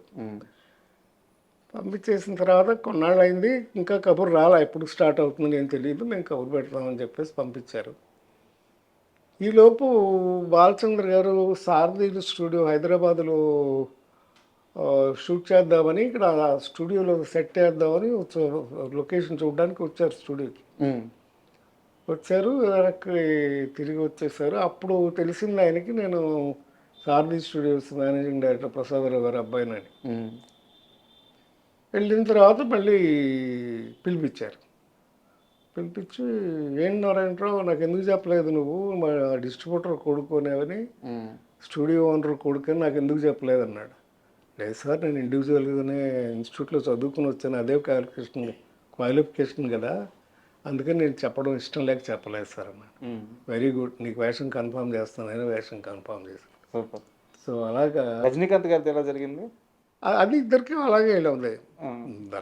పంపించేసిన తర్వాత కొన్నాళ్ళు అయింది, ఇంకా కబురు రాలా, ఎప్పుడు స్టార్ట్ అవుతుందని ఏం తెలియదు, మేము కబురు పెడతామని చెప్పేసి పంపించారు. ఈలోపు బాలచంద్ర గారు సారథి స్టూడియో హైదరాబాద్లో షూట్ చేద్దామని, ఇక్కడ స్టూడియోలో సెట్ చేద్దామని లొకేషన్ చూడడానికి వచ్చారు స్టూడియోకి. వచ్చారు, వెనక్కి తిరిగి వచ్చేసారు. అప్పుడు తెలిసింది ఆయనకి నేను సారథి స్టూడియోస్ మేనేజింగ్ డైరెక్టర్ ప్రసాదరావు గారు అబ్బాయినని. వెళ్ళిన తర్వాత మళ్ళీ పిలిపించారు. పిలిపించి, ఏంటి నారాయణరావు, నాకు ఎందుకు చెప్పలేదు నువ్వు, మా డిస్ట్రిబ్యూటర్ కొడుకునేవని, స్టూడియో ఓనర్ కొడుకని నాకు ఎందుకు చెప్పలేదు అన్నాడు. లేదు సార్, నేను ఇండివిజువల్గానే ఇన్స్టిట్యూట్లో చదువుకుని వచ్చాను, అదే క్వాలిఫికేషన్ కదా, అందుకని నేను చెప్పడం ఇష్టం లేక చెప్పలేదు సార్ అన్నాడు. వెరీ గుడ్, నీకు వేషం కన్ఫర్మ్ చేస్తాను, నేను వేషం కన్ఫర్మ్ చేశాను. సో అలాగా రజనీకాంత్ గారితో ఎలా జరిగింది? అది ఇద్దరికి అలాగే ఇలా ఉంది.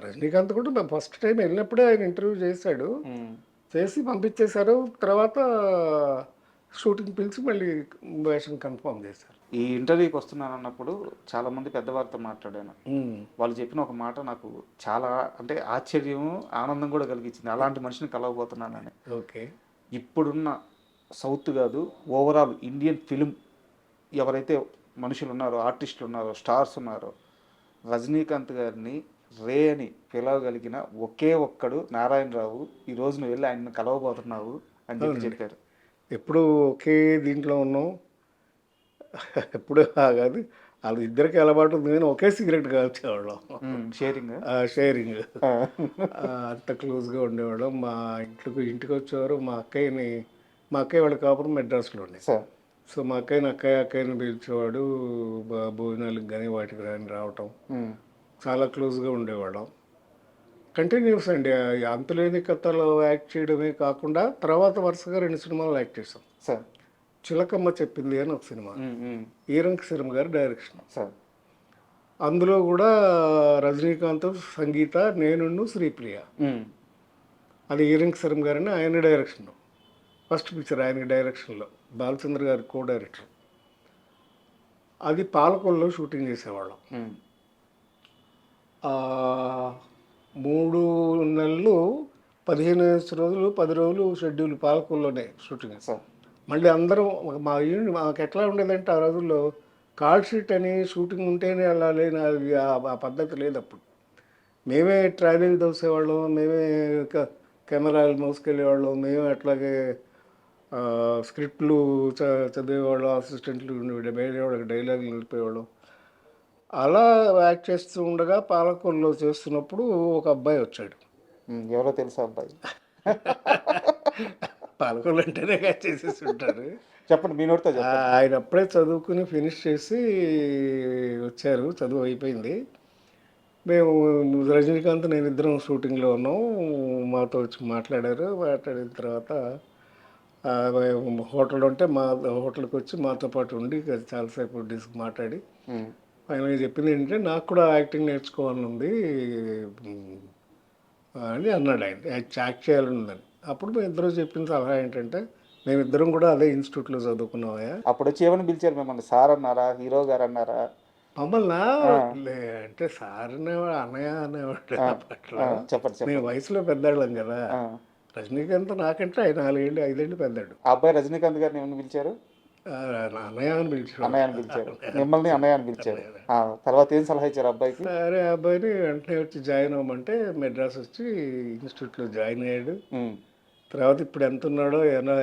రజనీకాంత్ కూడా మేము ఫస్ట్ టైం వెళ్ళినప్పుడే ఆయన ఇంటర్వ్యూ చేశాడు, చేసి పంపించేశారు. తర్వాత షూటింగ్ పిలిచి మళ్ళీ వేషం కన్ఫర్మ్ చేశారు. ఈ ఇంటర్వ్యూకి వస్తున్నాను అన్నప్పుడు చాలామంది పెద్దవారితో మాట్లాడాను. వాళ్ళు చెప్పిన ఒక మాట నాకు చాలా అంటే ఆశ్చర్యం, ఆనందం కూడా కలిగించింది. అలాంటి మనిషిని కలవబోతున్నానని. ఓకే. ఇప్పుడున్న సౌత్ కాదు, ఓవరాల్ ఇండియన్ ఫిలిం ఎవరైతే మనుషులు ఉన్నారో, ఆర్టిస్టులు ఉన్నారో, స్టార్స్ ఉన్నారో, రజనీకాంత్ గారిని రే అని పిలవగలిగిన ఒకే ఒక్కడు నారాయణరావు. ఈ రోజు నువ్వు వెళ్ళి ఆయన్ని కలవబోతున్నావు అని చెప్పారు. ఎప్పుడు ఒకే దీంట్లో ఉన్నాం, ఎప్పుడు కాదు, వాళ్ళు ఇద్దరికి అలవాటు ఉంది, కానీ ఒకే సిగరెట్ కాల్చేవాళ్ళం. షేరింగ్ అంత క్లోజ్గా ఉండేవాళ్ళం. మా ఇంటికి వచ్చేవారు. మా అక్కయ్య వాళ్ళ కాపురం మెడ్రాస్లో ఉండే. సో మా అక్కయ్యని పిలిచేవాడు, భోజనాలకు కానీ వాటికి కానీ రావటం, చాలా క్లోజ్గా ఉండేవాళ్ళం. కంటిన్యూస్ అండి. అంతులేని కథలో యాక్ట్ చేయడమే కాకుండా తర్వాత వరుసగా 2 సినిమాలు యాక్ట్ చేశాం. సార్ చిలకమ్మ చెప్పింది అని ఒక సినిమా, ఈరంక సినిమా గారి డైరెక్షన్. సార్ అందులో కూడా రజనీకాంత్, సంగీత, నేను, శ్రీప్రియ. అది ఈరంక సినిమా గారని ఆయన డైరెక్షన్, ఫస్ట్ పిక్చర్ ఆయన డైరెక్షన్లో, బాలచంద్ర గారి కో డైరెక్టర్. అది పాలకొల్లో షూటింగ్ చేసేవాళ్ళం. 3 నెలలు 15 రోజులు 10 రోజులు షెడ్యూల్ పాలకొల్లోనే షూటింగ్. మళ్ళీ అందరం మాకు ఎట్లా ఉండేదంటే ఆ రోజుల్లో కాల్ షీట్ అని షూటింగ్ ఉంటేనే వెళ్ళాలి, ఆ పద్ధతి లేదు అప్పుడు. మేమే ట్రావెలింగ్ దోసేవాళ్ళం, మేమే కెమెరాలు మోసుకెళ్ళేవాళ్ళం, మేమే అట్లాగే స్క్రిప్ట్లు చదివేవాళ్ళం, అసిస్టెంట్లు ఉండేవాళ్ళకి డైలాగులు నిలిపేవాళ్ళం. అలా యాక్ట్ చేస్తూ ఉండగా పాలకొల్లో చేస్తున్నప్పుడు ఒక అబ్బాయి వచ్చాడు. ఎవరో తెలుసా అబ్బాయి? పాలకొల్లు అంటేనే చేసేసి ఉంటారు. చెప్పండి, మీ నోటితో చెప్పండి. ఆయన అప్పుడే చదువుకుని ఫినిష్ చేసి వచ్చారు, చదువు అయిపోయింది. మేము రజనీకాంత్ నేను ఇద్దరం షూటింగ్లో ఉన్నాం. మాతో వచ్చి మాట్లాడారు. మాట్లాడిన తర్వాత హోటల్ ఉంటే మా హోటల్కి వచ్చి మాతో పాటు ఉండి చాలాసేపు మాట్లాడి ఫైనల్గా చెప్పింది ఏంటంటే, నాకు కూడా యాక్టింగ్ నేర్చుకోవాలని ఉంది అని అన్నాడు. ఆయన యాక్ట్ చేయాలని ఉందని. అప్పుడు మేము ఇద్దరు చెప్పిన సలహా ఏంటంటే, మేమిద్దరం కూడా అదే ఇన్స్టిట్యూట్లో చదువుకున్నామయ్యా. అప్పుడు వచ్చి ఏమని పిలిచారు మిమ్మల్ని? సార్ అన్నారా, హీరో గారు అన్నారా? మమ్మల్ని అంటే సార్ అనేవాడు, అన్నయ్య అనేవాడు. అట్లా చెప్పండి. మేము వయసులో పెద్దాళ్ళం కదా. రజనీకాంత్ నాకంటే 4 ఏళ్ళు 5 ఏళ్ళు పెద్దాడు. ఆ అబ్బాయి రజనీకాంత్ గారిని ఏమని పిలిచారు? అన్నయ్య అని పిలిచాడు. అన్నయ్య అని పిలిచారు. మిమ్మల్ని అన్నయ్య అని పిలిచారు. తర్వాత ఏం సలహా ఇచ్చారు అబ్బాయికి? సరే, అబ్బాయిని వెంటనే వచ్చి జాయిన్ అవ్వమంటే మెడ్రాస్ వచ్చి ఇన్స్టిట్యూట్లో జాయిన్ అయ్యాడు. తర్వాత ఇప్పుడు ఎంత ఉన్నాడో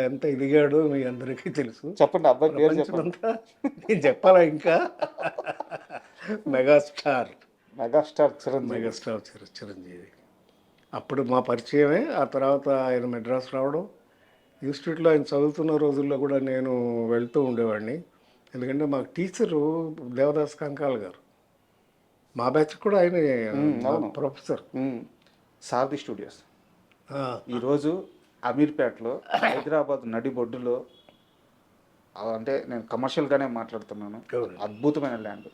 ఎంత ఎదిగాడో మీ అందరికీ తెలుసు. చెప్పండి, అబ్బాయి పేరు చెప్పండి. నేను చెప్పాలా ఇంకా? మెగాస్టార్ చిరంజీవి. అప్పుడు మా పరిచయమే. ఆ తర్వాత ఆయన మెడ్రాస్ రావడం, ఇన్స్టిట్యూట్లో ఆయన చదువుతున్న రోజుల్లో కూడా నేను వెళ్తూ ఉండేవాడిని. ఎందుకంటే మాకు టీచరు దేవదాస్ కంకాల్ గారు, మా బ్యాచ్ కూడా ఆయన ప్రొఫెసర్. సారథి స్టూడియోస్ ఈరోజు అమీర్పేటలో, హైదరాబాద్ నడిబొడ్డులో, అంటే నేను కమర్షియల్గానే మాట్లాడుతున్నాను, అద్భుతమైన ల్యాండ్.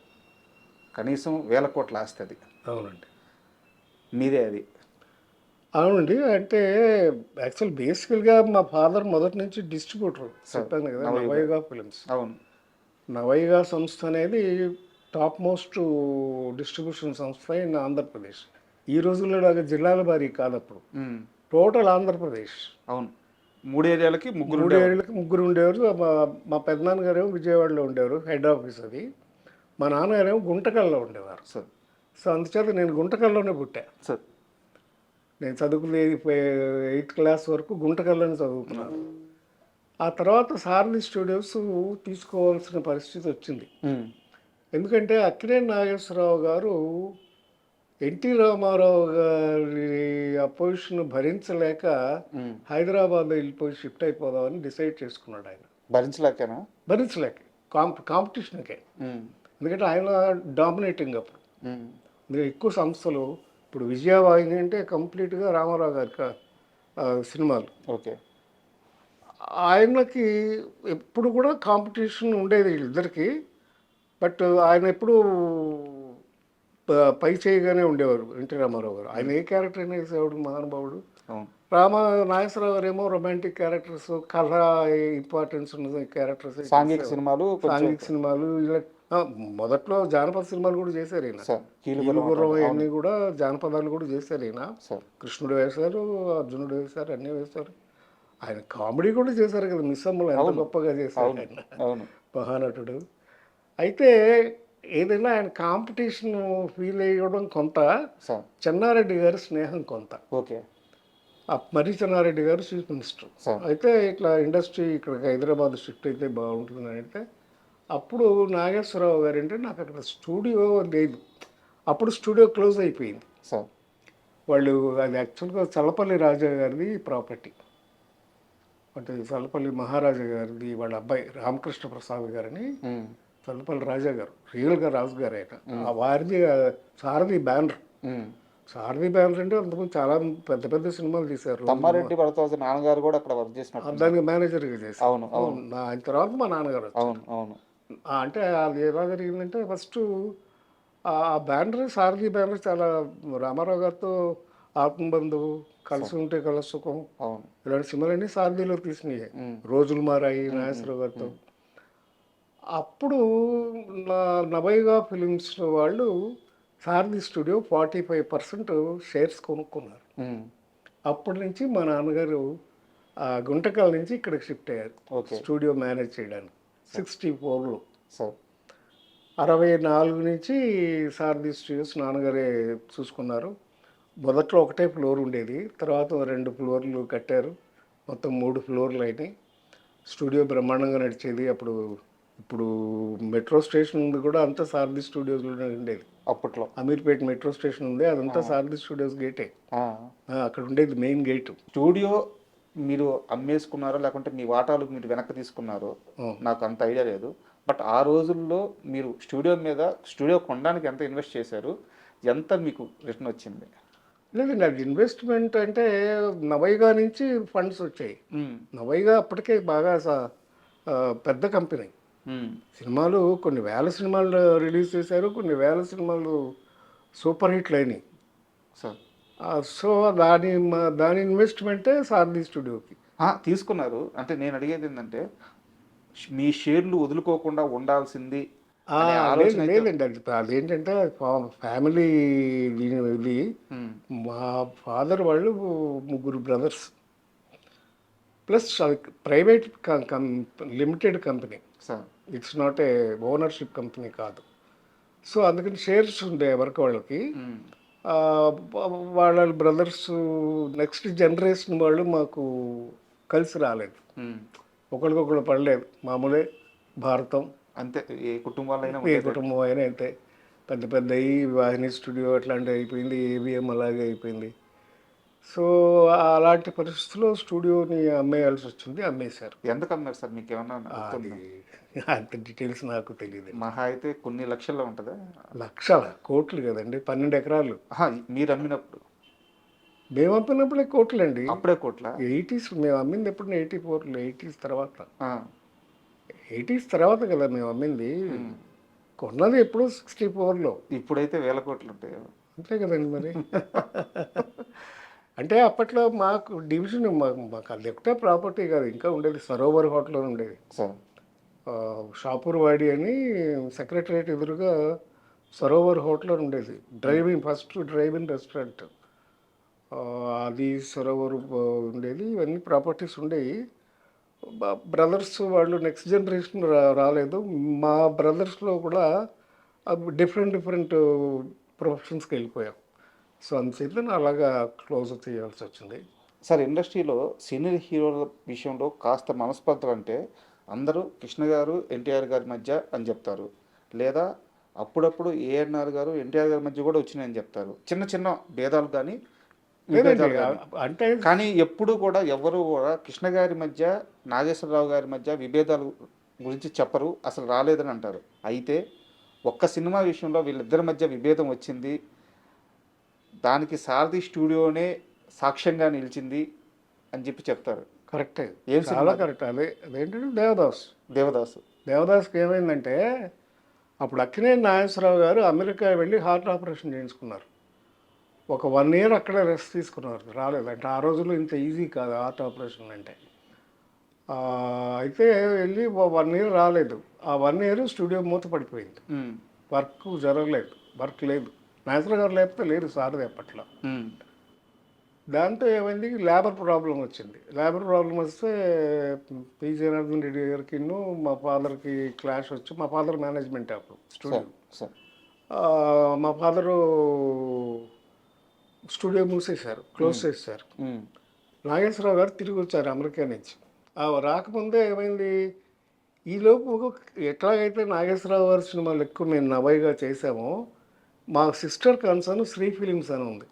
కనీసం 1000 కోట్ల ఆస్తి అది. అవునండి, మీదే అది. అవునండి. అంటే యాక్చువల్ బేసికల్గా మా ఫాదర్ మొదటి నుంచి డిస్ట్రిబ్యూటర్, చెప్పాను కదా, నవయుగ ఫిలిమ్స్. అవును. నవయుగ సంస్థ అనేది టాప్ మోస్ట్ డిస్ట్రిబ్యూషన్ సంస్థ ఇన్ ఆంధ్రప్రదేశ్. ఈ రోజుల్లో లాగా జిల్లాల వారీ కాదు, అప్పుడు టోటల్ ఆంధ్రప్రదేశ్. అవును, 3 ఏరియాలకి ముగ్గురు ఉండేవారు. మా పెద్దనాన్నగారేమో విజయవాడలో ఉండేవారు, హెడ్ ఆఫీస్ అది. మా నాన్నగారేమో గుంటకల్లో ఉండేవారు. సో అందుచేత నేను గుంటకల్లోనే పుట్టా. నేను చదువుకునే 8th క్లాస్ వరకు గుంటకల్లోనే చదువుకున్నాను. ఆ తర్వాత సారథి స్టూడియోస్ తీసుకోవాల్సిన పరిస్థితి వచ్చింది. ఎందుకంటే అక్కినేని నాగేశ్వరరావు గారు ఎన్టీ రామారావు గారి అపోజిషన్ భరించలేక హైదరాబాద్ వెళ్ళిపోయి షిఫ్ట్ అయిపోదామని డిసైడ్ చేసుకున్నాడు. ఆయన భరించలేక కాంపిటీషన్కే. ఎందుకంటే ఆయన డామినేటింగ్ అప్పుడు. ఎక్కువ సంస్థలు, ఇప్పుడు విజయవాహిని అంటే కంప్లీట్గా రామారావు గారి సినిమాలు. ఓకే. ఆయనకి ఎప్పుడు కూడా కాంపిటీషన్ ఉండేది వీళ్ళిద్దరికి. బట్ ఆయన ఎప్పుడు పై చేయగానే ఉండేవారు ఎన్టీ రామారావు గారు. ఆయన ఏ క్యారెక్టర్ అయినా వేసేవాడు, మహానుభావుడు. నాగేశ్వరరావు గారు ఏమో రొమాంటిక్ క్యారెక్టర్స్, కథ ఇంపార్టెన్స్ ఉన్న క్యారెక్టర్స్, సాంఘిక సినిమాలు ఇలా. మొదట్లో జానపద సినిమాలు కూడా చేశారు ఈయన. కీలుగుర్రం అవన్నీ కూడా జానపదాలు కూడా చేశారు ఈయన. కృష్ణుడు వేశారు, అర్జునుడు వేశారు, అన్నీ వేశారు. ఆయన కామెడీ కూడా చేశారు కదా, మిస్సమ్మలు ఎంత గొప్పగా చేశారు ఆయన, మహానటుడు. అయితే ఏదైనా ఆయన కాంపిటీషన్ ఫీల్ అయ్యడం కొంత, చెన్నారెడ్డి గారి స్నేహం కొంత. ఓకే. మర్రి చెన్నారెడ్డి గారు చీఫ్ మినిస్టర్. అయితే ఇట్లా ఇండస్ట్రీ ఇక్కడికి హైదరాబాద్ షిఫ్ట్ అయితే బాగుంటుందని అంటే, అప్పుడు నాగేశ్వరరావు గారు అంటే, నాకు అక్కడ స్టూడియో లేదు. అప్పుడు స్టూడియో క్లోజ్ అయిపోయింది. వాళ్ళు అది యాక్చువల్గా చల్లపల్లి రాజా గారిది ప్రాపర్టీ. అంటే చల్లపల్లి మహారాజా గారిది వాళ్ళ అబ్బాయి రామకృష్ణ ప్రసాద్ గారని, చల్లపల్లి రాజా గారు రియల్గా రాజు గారు ఆయన. ఆ వారిది సారథి బ్యానర్. సారథి బ్యానర్ అంటే అంతకుముందు చాలా పెద్ద పెద్ద సినిమాలు తీశారు. తమ్మారెడ్డి భరద్వాజ నాన్నగారు కూడా అక్కడ వర్క్ చేసినట్టు, దానికి మేనేజర్గా చేశారు. అవును. ఆయన తర్వాత మా నాన్నగారు. అవును. అంటే అది ఎలా జరిగిందంటే, ఫస్ట్ ఆ బ్యానర్, సారథి బ్యానర్ చాలా రామారావు గారితో ఆత్మబంధువు, కలిసి ఉంటే కల సుఖం, ఇలాంటి సినిమాలన్నీ సారథిలో తీసినాయి. రోజులు మారాయి నాగేశ్వరరావు గారితో. అప్పుడు నవయుగ ఫిలిమ్స్ వాళ్ళు సారథి స్టూడియో 45% షేర్స్ కొనుక్కున్నారు. అప్పటి నుంచి మా నాన్నగారు గుంటకల్ నుంచి ఇక్కడికి షిఫ్ట్ అయ్యారు స్టూడియో మేనేజ్ చేయడానికి. 64లో 64 నుంచి సారథి స్టూడియోస్ నాన్నగారే చూసుకున్నారు. మొదట్లో ఒకటే ఫ్లోర్ ఉండేది, తర్వాత 2 ఫ్లోర్లు కట్టారు, మొత్తం 3 ఫ్లోర్లు అయినాయి. స్టూడియో బ్రహ్మాండంగా నడిచేది. ఇప్పుడు మెట్రో స్టేషన్ ఉంది కూడా అంతా సారథి స్టూడియోస్లోనే ఉండేది. అప్పట్లో అమీర్పేట్ మెట్రో స్టేషన్ ఉంది, అదంతా సారథి స్టూడియోస్ గేటే. అక్కడ ఉండేది మెయిన్ గేటు. స్టూడియో మీరు అమ్మేసుకున్నారో లేకుంటే మీ వాటాలు మీరు వెనక్కి తీసుకున్నారో నాకు అంత ఐడియా లేదు. బట్ ఆ రోజుల్లో మీరు స్టూడియో కొనడానికి ఎంత ఇన్వెస్ట్ చేశారు, ఎంత మీకు రిటర్న్ వచ్చింది? లేదండి, అది ఇన్వెస్ట్మెంట్ అంటే నవైగా నుంచి ఫండ్స్ వచ్చాయి. నవైగా అప్పటికే బాగా పెద్ద కంపెనీ. సినిమాలు కొన్ని వేల సినిమాలు రిలీజ్ చేశారు, కొన్ని వేల సినిమాలు సూపర్ హిట్లు అయినాయి. సార్ సో దాని ఇన్వెస్ట్మెంటే సారథి స్టూడియోకి. తీసుకున్నారు అంటే నేను అడిగేది ఏంటంటే మీ షేర్లు వదులుకోకుండా ఉండాల్సింది అనే ఆలోచన అయితే- లేదండి, అదేంటంటే ఫ్యామిలీ ఇది. మా ఫాదర్ వాళ్ళు 3 brothers, plus private limited company. Sir it's not a ownership company కాదు. సో అందుకని షేర్స్ ఉండే ఎవరికి వాళ్ళకి. వాళ్ళ బ్రదర్స్ నెక్స్ట్ జనరేషన్ వాళ్ళు మాకు కలిసి రాలేదు, ఒకరికొకరు పడలేదు. మామూలే, భారతం అంతే, ఏ కుటుంబాలైనా ఏ కుటుంబం అయినా అంతే. పెద్ద పెద్ద వాహిని స్టూడియో అట్లాంటివి అయిపోయింది, ఏవిఎం అలాగే అయిపోయింది. సో అలాంటి పరిస్థితుల్లో స్టూడియోని అమ్మేయాల్సి వచ్చింది, అమ్మేశారు. ఎందుకు అమ్మారు సార్? మీకు ఏమన్నా అది అంత డీటెయిల్స్ నాకు తెలియదు. మహా అయితే కొన్ని లక్షల్లో ఉంటుందా? లక్షల కోట్లు కదండి, 12 ఎకరాలు. మీరు అమ్మినప్పుడు? మేము అమ్మినప్పుడే కోట్లండి. అప్పుడే కోట్ల? 80s మేము అమ్మింది ఎప్పుడు? 84లో, 80s తర్వాత. 80s తర్వాత కదా మేము అమ్మింది. కొన్నది ఎప్పుడు 64లో. ఇప్పుడైతే వేల కోట్లు ఉంటాయి. అంతే కదండి మరి. అంటే అప్పట్లో మాకు డివిజన్, మాకు అది ఒకటే ప్రాపర్టీ కాదు, ఇంకా ఉండేది సరోవర్ హోటల్ ఉండేది. సార్ షాపూర్ వాడి అని సెక్రటరియట్ ఎదురుగా సరోవర్ హోటల్ ఉండేది. ఫస్ట్ డ్రైవింగ్ రెస్టారెంట్ అది సరోవర్ ఉండేది. ఇవన్నీ ప్రాపర్టీస్ ఉండేవి. బ్రదర్స్ వాళ్ళు నెక్స్ట్ జనరేషన్ రాలేదు. మా బ్రదర్స్లో కూడా డిఫరెంట్ ప్రొఫెషన్స్కి వెళ్ళిపోయాం. సో అందుచేత అలాగా క్లోజ్ చేయాల్సి వచ్చింది. సార్ ఇండస్ట్రీలో సీనియర్ హీరోల విషయంలో కాస్త మనస్పర్ధలు అంటే అందరూ కృష్ణ గారు ఎన్టీఆర్ గారి మధ్య అని చెప్తారు, లేదా అప్పుడప్పుడు ఏఎన్ఆర్ గారు ఎన్టీఆర్ గారి మధ్య కూడా వచ్చినాయని చెప్తారు. చిన్న చిన్న భేదాలు కానీ అంటే కానీ ఎప్పుడు కూడా ఎవరు కూడా కృష్ణ గారి మధ్య నాగేశ్వరరావు గారి మధ్య విభేదాలు గురించి చెప్పరు, అసలు రాలేదని అంటారు. అయితే ఒక్క సినిమా విషయంలో వీళ్ళిద్దరి మధ్య విభేదం వచ్చింది, దానికి సారథి స్టూడియోనే సాక్ష్యంగా నిలిచింది అని చెప్పి చెప్తారు. కరెక్టే, ఏం చాలా కరెక్ట్. అదేంటంటే దేవదాస్కి ఏమైందంటే అప్పుడు అక్కినేని నాగేశ్వరరావు గారు అమెరికా వెళ్ళి హార్ట్ ఆపరేషన్ చేయించుకున్నారు. ఒక 1 year అక్కడే రెస్ట్ తీసుకున్నారు, రాలేదు. అంటే ఆ రోజుల్లో ఇంత ఈజీ కాదు హార్ట్ ఆపరేషన్ అంటే. అయితే వెళ్ళి 1 year రాలేదు. ఆ 1 year స్టూడియో మూత పడిపోయింది, వర్క్ జరగలేదు, వర్క్ లేదు. నాగేశ్వరరావు గారు లేకపోతే లేదు సారథి అప్పట్లో. దాంతో ఏమైంది, లేబర్ ప్రాబ్లం వచ్చింది. లేబర్ ప్రాబ్లం వస్తే పి జనార్దన్ రెడ్డి గారికి మా ఫాదర్కి క్లాష్ వచ్చి, మా ఫాదర్ మేనేజ్మెంట్ అప్పుడు స్టూడియో. మా ఫాదరు స్టూడియో మూసేశారు, క్లోజ్ చేశారు. నాగేశ్వరరావు గారు తిరిగి వచ్చారు అమెరికా నుంచి. రాకముందే ఏమైంది, ఈలోపు ఎట్లాగైతే నాగేశ్వరరావు గారి సినిమాలు ఎక్కువ మేము నవైగా చేసామో, మా సిస్టర్ కన్సర్న్ శ్రీ ఫిలిమ్స్ అని ఉంది.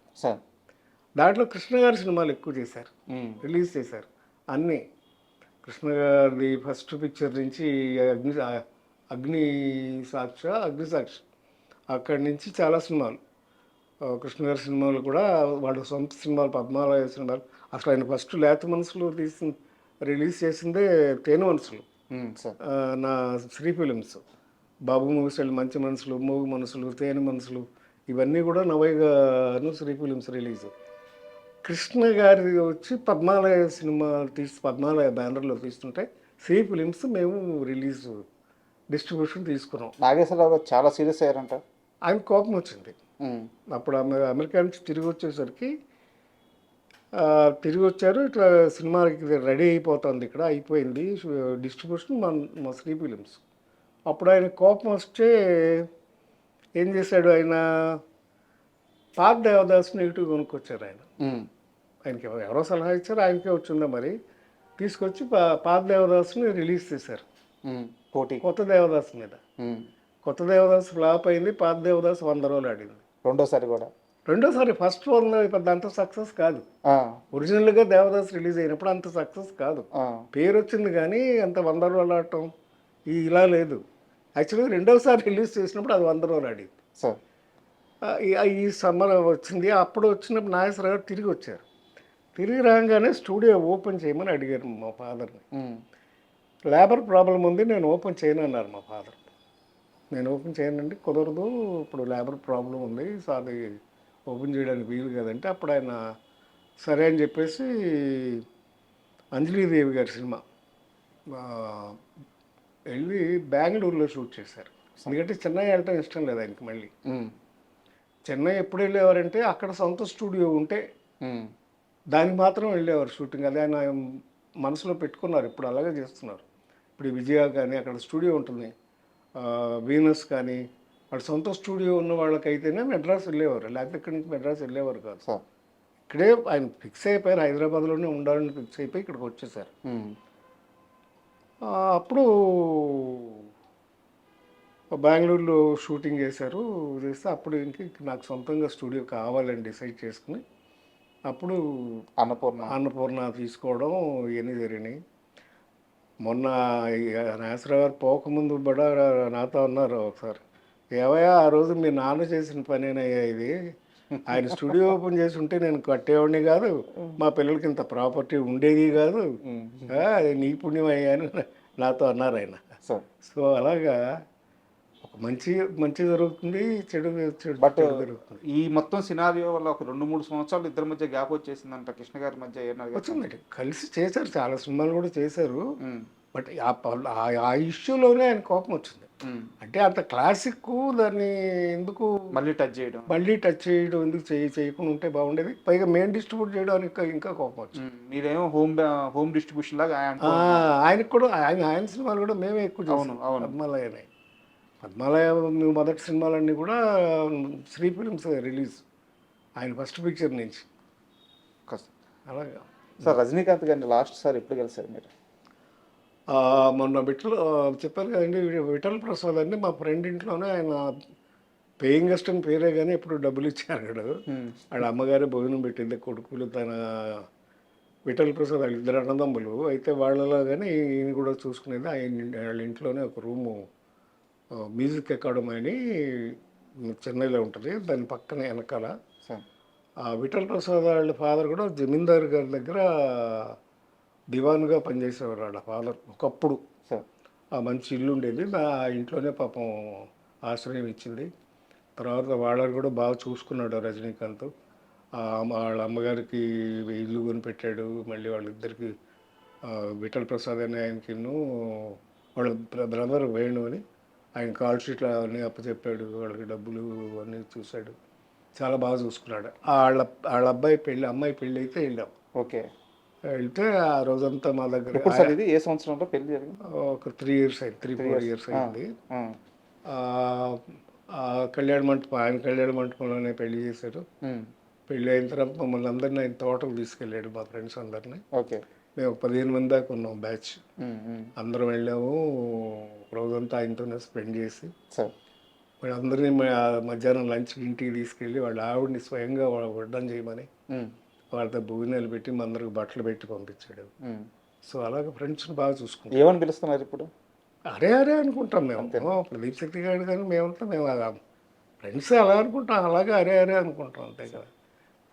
దాంట్లో కృష్ణ గారి సినిమాలు ఎక్కువ చేశారు, రిలీజ్ చేశారు అన్నీ. కృష్ణ గారి ఫస్ట్ పిక్చర్ నుంచి అగ్ని సాక్షి అక్కడి నుంచి చాలా సినిమాలు, కృష్ణ గారి సినిమాలు కూడా వాళ్ళ సొంత సినిమాలు, పద్మాలయ సినిమాలు. అసలు ఆయన ఫస్ట్ లేత మనసులు రిలీజ్ చేసిందే తేనె మనసులు, నా శ్రీ ఫిలిమ్స్. బాబు మూవీస్ మంచి మనసులు, మూగు మనసులు, తేనె మనసులు, ఇవన్నీ కూడా నవైగాను శ్రీ ఫిలిమ్స్ రిలీజ్. కృష్ణ గారి వచ్చి పద్మాలయ సినిమా పద్మాలయ బ్యానర్లో తీస్తుంటే శ్రీ ఫిలిమ్స్ మేము రిలీజ్ డిస్ట్రిబ్యూషన్ తీసుకున్నాం. నాగేశ్వరరావు గారు చాలా సీరియస్ అయ్యారంట. ఆయన కోపం వచ్చింది. అప్పుడు అమెరికా నుంచి తిరిగి వచ్చేసరికి తిరిగి వచ్చారు, ఇట్లా సినిమాకి రెడీ అయిపోతుంది, ఇక్కడ అయిపోయింది డిస్ట్రిబ్యూషన్ మా శ్రీ ఫిలిమ్స్. అప్పుడు ఆయన కోపం వస్తే ఏం చేశాడు, ఆయన పాత దేవదాస్ నెగిటివ్ కొనుక్కొచ్చారు. ఆయనకి ఎవరో సలహా ఇచ్చారు, ఆయనకే వచ్చిందా మరి, తీసుకొచ్చి పాత దేవదాస్ని రిలీజ్ చేశారు కొత్త దేవదాస్ మీద. కొత్త దేవదాస్ ఫ్లాప్ అయింది, పాత దేవదాస్ 100 రోజులు ఆడింది. రెండోసారి కూడా. రెండోసారి ఫస్ట్ వన్ పెద్ద అంత సక్సెస్ కాదు. ఆ, ఒరిజినల్గా దేవదాస్ రిలీజ్ అయినప్పుడు అంత సక్సెస్ కాదు. ఆ, పేరు వచ్చింది కానీ అంత 100 రోజులు ఆడటం ఇలా లేదు. యాక్చువల్గా రెండోసారి రిలీజ్ చేసినప్పుడు అది 100 రోజులు ఆడింది. సార్. ఈ సమ్మర్ వచ్చింది. అప్పుడు వచ్చినప్పుడు నాగేశ్వర గారు తిరిగి వచ్చారు. తిరిగి రాగానే స్టూడియో ఓపెన్ చేయమని అడిగారు మా ఫాదర్ని. లేబర్ ప్రాబ్లం ఉంది, నేను ఓపెన్ చేయను అన్నారు మా ఫాదర్. నేను ఓపెన్ చేయనండి, కుదరదు, ఇప్పుడు లేబర్ ప్రాబ్లం ఉంది, సో అది ఓపెన్ చేయడానికి వీలు కదంటే అప్పుడు ఆయన సరే అని చెప్పేసి అంజలీదేవి గారి సినిమా వెళ్ళి బెంగళూరులో షూట్ చేశారు. ఎందుకంటే చెన్నై వెళ్ళటం ఇష్టం లేదు ఆయనకి. మళ్ళీ చెన్నై ఎప్పుడు వెళ్ళేవారంటే అక్కడ సొంత స్టూడియో ఉంటే దానికి మాత్రం వెళ్ళేవారు షూటింగ్. అది ఆయన మనసులో పెట్టుకున్నారు, ఇప్పుడు అలాగే చేస్తున్నారు. ఇప్పుడు విజయ కానీ అక్కడ స్టూడియో ఉంటుంది, వీనస్ కానీ వాళ్ళ సొంత స్టూడియో ఉన్న వాళ్ళకైతేనే మెడ్రాస్ వెళ్ళేవారు, లేకపోతే ఇక్కడి నుంచి మెడ్రాస్ వెళ్ళేవారు కాదు. ఇక్కడే ఆయన ఫిక్స్ అయిపోయారు, హైదరాబాద్లోనే ఉండాలని ఫిక్స్ అయిపోయి ఇక్కడికి వచ్చేసారు. అప్పుడు బెంగళూరులో షూటింగ్ చేశారు. చేస్తే అప్పుడు ఇంక నాకు సొంతంగా స్టూడియో కావాలని డిసైడ్ చేసుకుని అప్పుడు అన్నపూర్ణ తీసుకోవడం ఇవన్నీ జరిగినాయి. మొన్న నాగేశ్వరరావు గారు పోకముందు కూడా నాతో అన్నారు ఒకసారి, ఏవయ్యా ఆ రోజు మీ నాన్న చేసిన పనేనయ్యా ఇది, ఆయన స్టూడియో ఓపెన్ చేసి ఉంటే నేను కట్టేవాడిని కాదు, మా పిల్లలకి ఇంత ప్రాపర్టీ ఉండేది కాదు, అది నీ పుణ్యం అయ్యా అని నాతో అన్నారు ఆయన. సో అలాగా మంచి జరుగుతుంది, చెడు జరుగుతుంది. ఈ మొత్తం సినారియో వల్ల ఒక 2-3 సంవత్సరాలు ఇద్దరి మధ్య గ్యాప్ వచ్చేసిందంట కృష్ణ గారి మధ్య. వచ్చిందండి, కలిసి చేశారు, చాలా సినిమాలు కూడా చేశారు. బట్ ఆ ఇష్యూలోనే ఆయన కోపం వచ్చింది. అంటే అంత క్లాసిక్ దాన్ని ఎందుకు మళ్ళీ టచ్ చేయడం ఎందుకు చేయకుండా ఉంటే బాగుండేది. పైగా మెయిన్ డిస్ట్రిబ్యూట్ చేయడానికి ఇంకా కోపం వచ్చింది. మీరేమో హోమ్ డిస్ట్రిబ్యూషన్ లాగా ఆయనకు కూడా ఆయన సినిమాలు కూడా మేమే ఎక్కువ చేసాం. పద్మాలయ మొదటి సినిమాలన్నీ కూడా శ్రీ ఫిలిమ్స్ రిలీజ్, ఆయన ఫస్ట్ పిక్చర్ నుంచి. అలాగా సార్, రజనీకాంత్ గారిని లాస్ట్ సార్ ఎప్పుడు కలిసారు మీరు? మొన్న చెప్పారు కదండి, విఠల్ ప్రసాద్ అండి మా ఫ్రెండ్ ఇంట్లోనే. ఆయన పేయింగ్ గెస్ట్ అని పేరే కానీ ఎప్పుడు డబ్బులు ఇచ్చారు. వాళ్ళ అమ్మగారే భోజనం పెట్టింది, కొడుకులు తన విఠల్ ప్రసాద్ వాళ్ళ 2 అన్నదమ్ములు. అయితే వాళ్ళలో కానీ ఈయన కూడా చూసుకునేది. వాళ్ళ ఇంట్లోనే ఒక రూము మ్యూజిక్ అకాడమీ అని చెన్నైలో ఉంటుంది, దాని పక్కన వెనకాల. విఠల్ ప్రసాద్ వాళ్ళ ఫాదర్ కూడా జమీందార్ గారి దగ్గర దివాన్గా పనిచేసేవారు వాళ్ళ ఫాదర్ ఒకప్పుడు. ఆ మంచి ఇల్లు ఉండేది, ఆ ఇంట్లోనే పాపం ఆశ్రయం ఇచ్చింది. తర్వాత వాళ్ళని కూడా బాగా చూసుకున్నాడు రజనీకాంత్. వాళ్ళ అమ్మగారికి ఇల్లు కొనిపెట్టాడు. మళ్ళీ వాళ్ళిద్దరికి విఠల్ ప్రసాద్ అని ఆయనకి వాళ్ళ బ్రదర్ వేణు అని ఆయన కాల్ షీట్లు అవన్నీ అప్పచెప్పాడు, వాళ్ళకి డబ్బులు అన్నీ చూశాడు, చాలా బాగా చూసుకున్నాడు. వాళ్ళ అమ్మాయి పెళ్ళి అయితే వెళ్ళాం. ఓకే. వెళ్తే ఆ రోజంతా మా దగ్గర. ఇది ఏ సంవత్సరంలో పెళ్లి జరిగింది? ఒక 3 years అయింది, 3-4 years అయింది. కళ్యాణ మంటపంలోనే పెళ్లి చేశారు. పెళ్ళి అయిన తర్వాత మమ్మల్ని అందరినీ ఆయన తోటకు తీసుకెళ్ళాడు, మా ఫ్రెండ్స్ అందరినీ. ఓకే. మేము 15 మంది దాకా ఉన్నాం బ్యాచ్. అందరం వెళ్ళాము, రోజంతా ఆయనతోనే స్పెండ్ చేసి వాళ్ళందరినీ మధ్యాహ్నం లంచ్ ఇంటికి తీసుకెళ్ళి వాళ్ళ ఆవిడని స్వయంగా వడ్డం చేయమని వాళ్ళతో భోజనాలు పెట్టి మా అందరికి బట్టలు పెట్టి పంపించాడు. సో అలాగే ఫ్రెండ్స్ని బాగా చూసుకుంటాం. ఏమని పిలుస్తున్నారు ఇప్పుడు? అరే అనుకుంటాం మేము. ప్రదీప్ శక్తి గారు కానీ మేము ఫ్రెండ్స్ అలా అనుకుంటాం, అలాగే అరే అనుకుంటాం, అంతే కదా.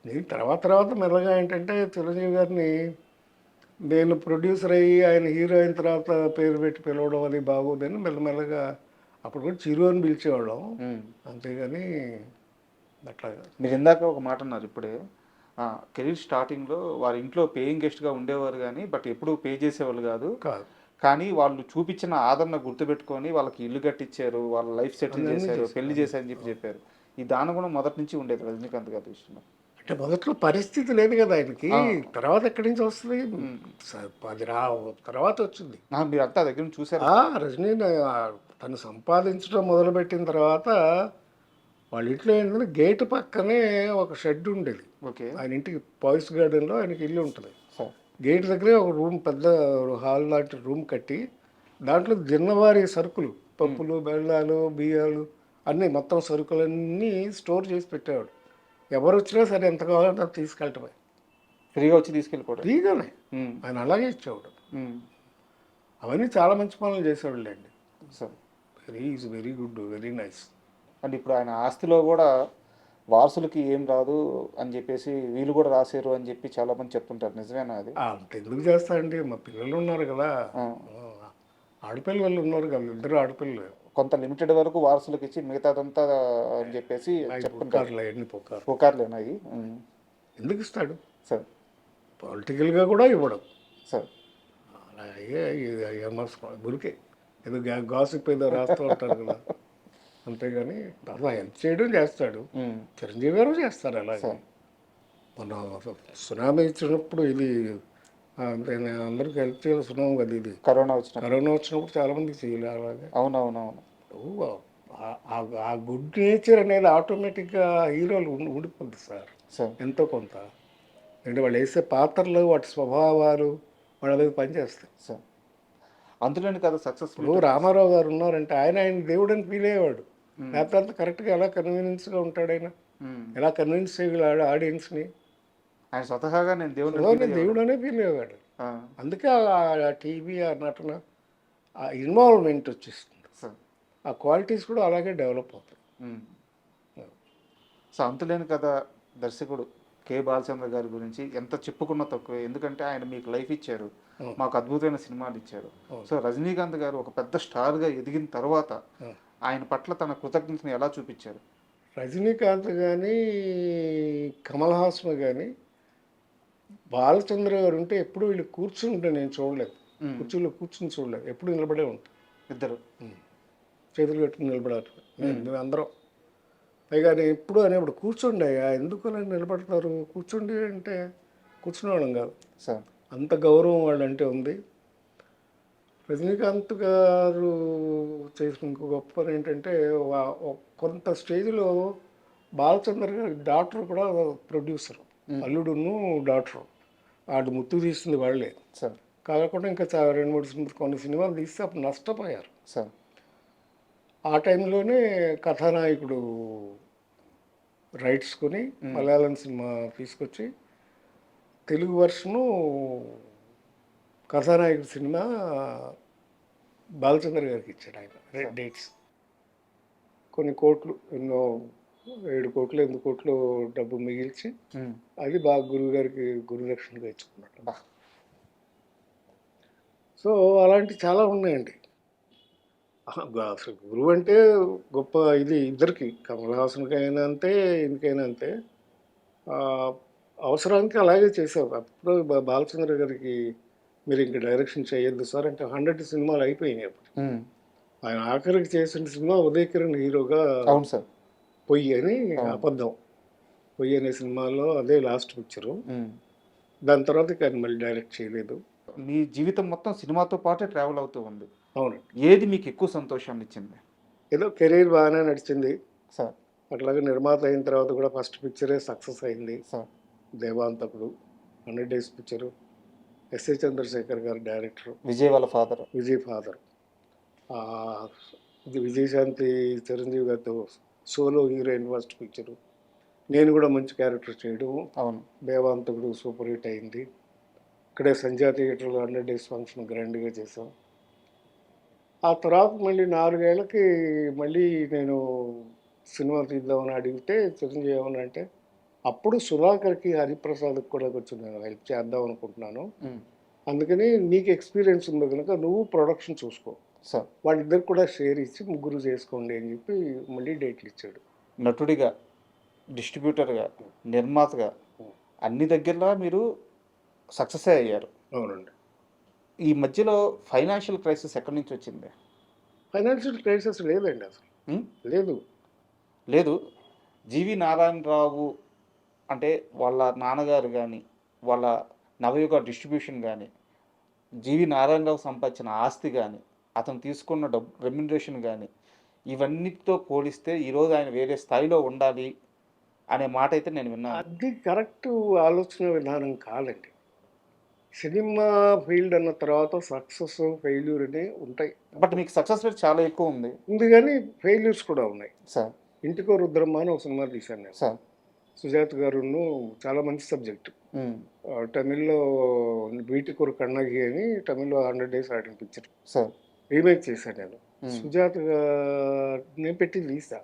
నేను తర్వాత మెల్లగా ఏంటంటే చిరంజీవి గారిని నేను ప్రొడ్యూసర్ అయ్యి ఆయన హీరో అయిన తర్వాత పేరు పెట్టి పిలవడం అది బాగోదని మెల్లమెల్లగా అప్పుడు కూడా చిరు అని పిలిచేవాళ్ళం, అంతేగాని అట్లాగా. మీరు ఇందాక ఒక మాట అన్నారు ఇప్పుడే, కెరీర్ స్టార్టింగ్లో వారి ఇంట్లో పేయింగ్ గెస్ట్గా ఉండేవారు కానీ బట్ ఎప్పుడు పే చేసేవాళ్ళు కాదు, కానీ వాళ్ళు చూపించిన ఆదరణ గుర్తుపెట్టుకొని వాళ్ళకి ఇల్లు కట్టించారు, వాళ్ళ లైఫ్ సెటిల్ చేశారు, పెళ్లి చేశారని చెప్పారు. ఈ దాని కూడా మొదటి నుంచి ఉండేది రజనీకాంత్ గారి విషయంలో. అంటే మొదట్లో పరిస్థితి లేదు కదా ఆయనకి, తర్వాత ఎక్కడి నుంచి వస్తుంది, అది తర్వాత వచ్చింది. మీరు అంతా దగ్గర నుంచి చూసారు. రజనీ తను సంపాదించడం మొదలుపెట్టిన తర్వాత వాళ్ళ ఇంట్లో ఏంటంటే గేటు పక్కనే ఒక షెడ్ ఉండేది. ఓకే. ఆయన ఇంటికి పాయిస్ గార్డెన్లో ఆయనకి ఇల్లు ఉంటుంది. గేట్ దగ్గరే ఒక రూమ్, పెద్ద హాల్ లాంటి రూమ్ కట్టి దాంట్లో జిన్నవారి సరుకులు పప్పులు బెల్లాలు బియ్యాలు అన్నీ మొత్తం సరుకులన్నీ స్టోర్ చేసి పెట్టేవాడు. ఎవరు వచ్చినా సరే ఎంత కావాలంటే అంత తీసుకెళ్ళటమే, ఫ్రీగా వచ్చి తీసుకెళ్ళిపోవడం. ఫ్రీగానే. ఉమ్, ఆయన అలాగే ఇచ్చేవాడు. ఉమ్, అవన్నీ చాలా మంచి పనులు చేసేవాళ్ళండి. Sir. Is very good, very nice. అంటే ఇప్పుడు ఆయన ఆస్తిలో కూడా వారసులకి ఏం రాదు అని చెప్పేసి వీళ్ళు కూడా రాశారు అని చెప్పి చాలా మంది చెప్తుంటారు. నిజమేనా అది? అంత ఎందుకు చేస్తాడండి, మా పిల్లలు ఉన్నారు కదా, ఆ, ఆడపిల్లలు ఉన్నారు కదా, ఇద్దరు ఆడపిల్లలు. కొంత లిమిటెడ్ వరకు వారసులకు ఇచ్చి మిగతాదంతా అని చెప్పేసి చెప్తుంటారు. పుకార్లు అవన్నీ పుకారు. పుకార్లేనాయి. ఎందుకు ఇస్తాడు? సార్. పొలిటికల్గా కూడా ఇవ్వడం. సార్. అలాగే ఏమవసరం గురికే ఏదో గాసిప్ ఏదో రాస్తూ ఉంటారు కదా, అంతేగాని అసలు హెల్ప్ చేయడం చేస్తాడు. ఉమ్, చిరంజీవి గారు చేస్తారు అలాగే. మన సునామీ ఇచ్చినప్పుడు ఇది అందరికి హెల్ప్ చేయాలి. సునామీ కదా ఇది, కరోనా వచ్చిన. కరోనా వచ్చినప్పుడు చాలామందికి చేయలే అలాగే. అవునవునవును. ఆ గుడ్ నేచర్ అనేది ఆటోమేటిక్గా హీరోలు ఉండిపోద్ది సార్, సార్. ఎంతో కొంత. అంటే వాళ్ళు వేసే పాత్రలు, వాటి స్వభావాలు వాళ్ళ మీద పనిచేస్తాయి. సార్. అందులోని కదా సక్సెస్ఫుల్. ఇప్పుడు రామారావు గారు ఉన్నారంటే ఆయన దేవుడని ఫీల్ అయ్యేవాడు. లేకపోతే అంత కరెక్ట్గా ఎలా కన్వీనియన్స్గా ఉంటాడు ఆయన, ఎలా కన్విన్స్ చేయగలడు ఆడియన్స్ని. ఆయన స్వతహాగా నేను దేవుడు దేవుడు అనే ఫీల్ అయ్యేవాడు. అందుకే ఆ టీవీ ఆ నటన ఆ ఇన్వాల్వ్మెంట్ వచ్చేస్తుంది. సార్. ఆ క్వాలిటీస్ కూడా అలాగే డెవలప్ అవుతాయి. సో అంతులేని కథ దర్శకుడు కె బాలచంద్ర గారి గురించి ఎంత చెప్పుకున్నా తక్కువే. ఎందుకంటే ఆయన మీకు లైఫ్ ఇచ్చారు, మాకు అద్భుతమైన సినిమాలు ఇచ్చారు. సో రజనీకాంత్ గారు ఒక పెద్ద స్టార్గా ఎదిగిన తర్వాత ఆయన పట్ల తన కృతజ్ఞతను ఎలా చూపించారు? రజనీకాంత్ కానీ కమల్ హాసన్ కానీ బాలచంద్ర గారు ఉంటే ఎప్పుడు వీళ్ళు కూర్చుంటే నేను చూడలేదు, కుర్చీలో కూర్చుని చూడలేదు, ఎప్పుడు నిలబడే ఉంటాను. ఇద్దరు చేతులు కట్టుకుని నిలబడారు మేము అందరం. పైగా నేను ఎప్పుడు అనేప్పుడు కూర్చోండి అయ్యా, ఎందుకు అలా నిలబడతారు, కూర్చోండి అంటే కూర్చునేవాళ్ళం కాదు. సార్. అంత గౌరవం వాళ్ళంటే ఉంది. రజనీకాంత్ గారు చేసిన ఇంకో గొప్ప పని ఏంటంటే కొంత స్టేజ్లో బాలచంద్ర గారి డాక్టర్ కూడా ప్రొడ్యూసర్, అల్లుడును డాక్టరు, వాడు ముత్తు తీసింది వాళ్ళే. సార్. కాకుండా ఇంకా 2-3 కొన్ని సినిమాలు తీస్తే అప్పుడు నష్టపోయారు. సార్. ఆ టైంలోనే కథానాయకుడు రైట్స్ కొని మలయాళం సినిమా తీసుకొచ్చి తెలుగు వర్షను కథానాయకుడు సినిమా బాలచంద్ర గారికి ఇచ్చాడు ఆయన. డేట్స్ కొన్ని కోట్లు, ఎన్నో 7 కోట్లు 8 కోట్లు డబ్బు మిగిల్చి అది బాగా గురువు గారికి గురుదక్షిణగా ఇచ్చుకున్నాడు. సో అలాంటి చాలా ఉన్నాయండి. అసలు గురువు అంటే గొప్ప ఇది ఇద్దరికి, కమల్ హాసన్కైనా అంతే, ఇంకైనా అంతే. అవసరానికి అలాగే చేసావు. అప్పుడు బాలచంద్ర గారికి మీరు ఇంక డైరెక్షన్ చేయొద్దు సార్ అంటే 100 సినిమాలు అయిపోయినాయి అప్పుడు. ఆయన ఆఖరికి చేసిన సినిమా ఉదయ్ కిరణ్ హీరోగా అవును సార్, పొయ్యి అని, అబద్ధం పొయ్యి అనే సినిమాలో అదే లాస్ట్ పిక్చరు. దాని తర్వాత ఇక ఆయన మళ్ళీ డైరెక్ట్ చేయలేదు. మీ జీవితం మొత్తం సినిమాతో పాటే ట్రావెల్ అవుతూ ఉంది. అవునండి. ఏది మీకు ఎక్కువ సంతోషాన్ని ఇచ్చింది? ఏదో కెరీర్ బాగానే నడిచింది సార్. అట్లాగే నిర్మాత అయిన తర్వాత కూడా ఫస్ట్ పిక్చరే సక్సెస్ అయింది. సార్. దేవాంతకుడు 100 days picture, SA Chandrasekhar garu director, Vijay వాళ్ళ ఫాదర్, విజయ్ ఫాదర్. ఇది విజయశాంతి చిరంజీవి గారితో సోలో హీరోయిన్ ఫస్ట్ పిక్చరు. నేను కూడా మంచి క్యారెక్టర్ చేయడం. అవును. దేవాంతకుడు సూపర్ హిట్ అయింది. ఇక్కడే సంధ్యా థియేటర్లో 100 డేస్ ఫంక్షన్ గ్రాండ్గా చేసాం. ఆ తర్వాత మళ్ళీ 4 ఏళ్ళకి మళ్ళీ నేను సినిమా తీద్దామని అడిగితే చిరంజీవి ఏమన్నా అంటే, అప్పుడు సుధాకర్కి హరిప్రసాద్కి కూడా కొంచెం నేను హెల్ప్ చేద్దాం అనుకుంటున్నాను, అందుకని నీకు ఎక్స్పీరియన్స్ ఉంది కనుక నువ్వు ప్రొడక్షన్ చూసుకో, సార్ వాళ్ళిద్దరు కూడా షేర్ ఇచ్చి ముగ్గురు చేసుకోండి అని చెప్పి మళ్ళీ డేట్లు ఇచ్చాడు. నటుడిగా, డిస్ట్రిబ్యూటర్గా, నిర్మాతగా అన్ని దగ్గరలో మీరు సక్సెస్ అయ్యారు. అవునండి. ఈ మధ్యలో ఫైనాన్షియల్ క్రైసిస్ ఎక్కడి నుంచి వచ్చింది? ఫైనాన్షియల్ క్రైసిస్ లేదండి, అసలు లేదు. లేదు. జీవి నారాయణరావు అంటే వాళ్ళ నాన్నగారు కానీ, వాళ్ళ నవయుగ డిస్ట్రిబ్యూషన్ కానీ, జీవి నారాయణరావు సంపాదించిన ఆస్తి కానీ, అతను తీసుకున్న రెమ్యునరేషన్ కానీ, ఇవన్నిటితో పోలిస్తే ఈరోజు ఆయన వేరే స్థాయిలో ఉండాలి అనే మాట అయితే నేను విన్నాను. అది కరెక్ట్ ఆలోచన విధానం కాదండి. సినిమా ఫీల్డ్ అన్న తర్వాత సక్సెస్ ఫెయిల్యూర్ అని ఉంటాయి. బట్ మీకు సక్సెస్ రేట్ చాలా ఎక్కువ ఉంది ఉంది కానీ ఫెయిల్యూర్స్ కూడా ఉన్నాయి. సార్. ఇంటికో రుద్రమ్మ అని ఒక సినిమా తీశాను నేను. సార్. సుజాత్ గారును చాలా మంచి సబ్జెక్ట్. తమిళ్లో వీటికొరు కన్నగి అని తమిళ్లో 100 days ఆడిన పిక్చర్ సార్ రీమేక్ చేశాను నేను. సుజాత్ గారిని పెట్టి తీసా.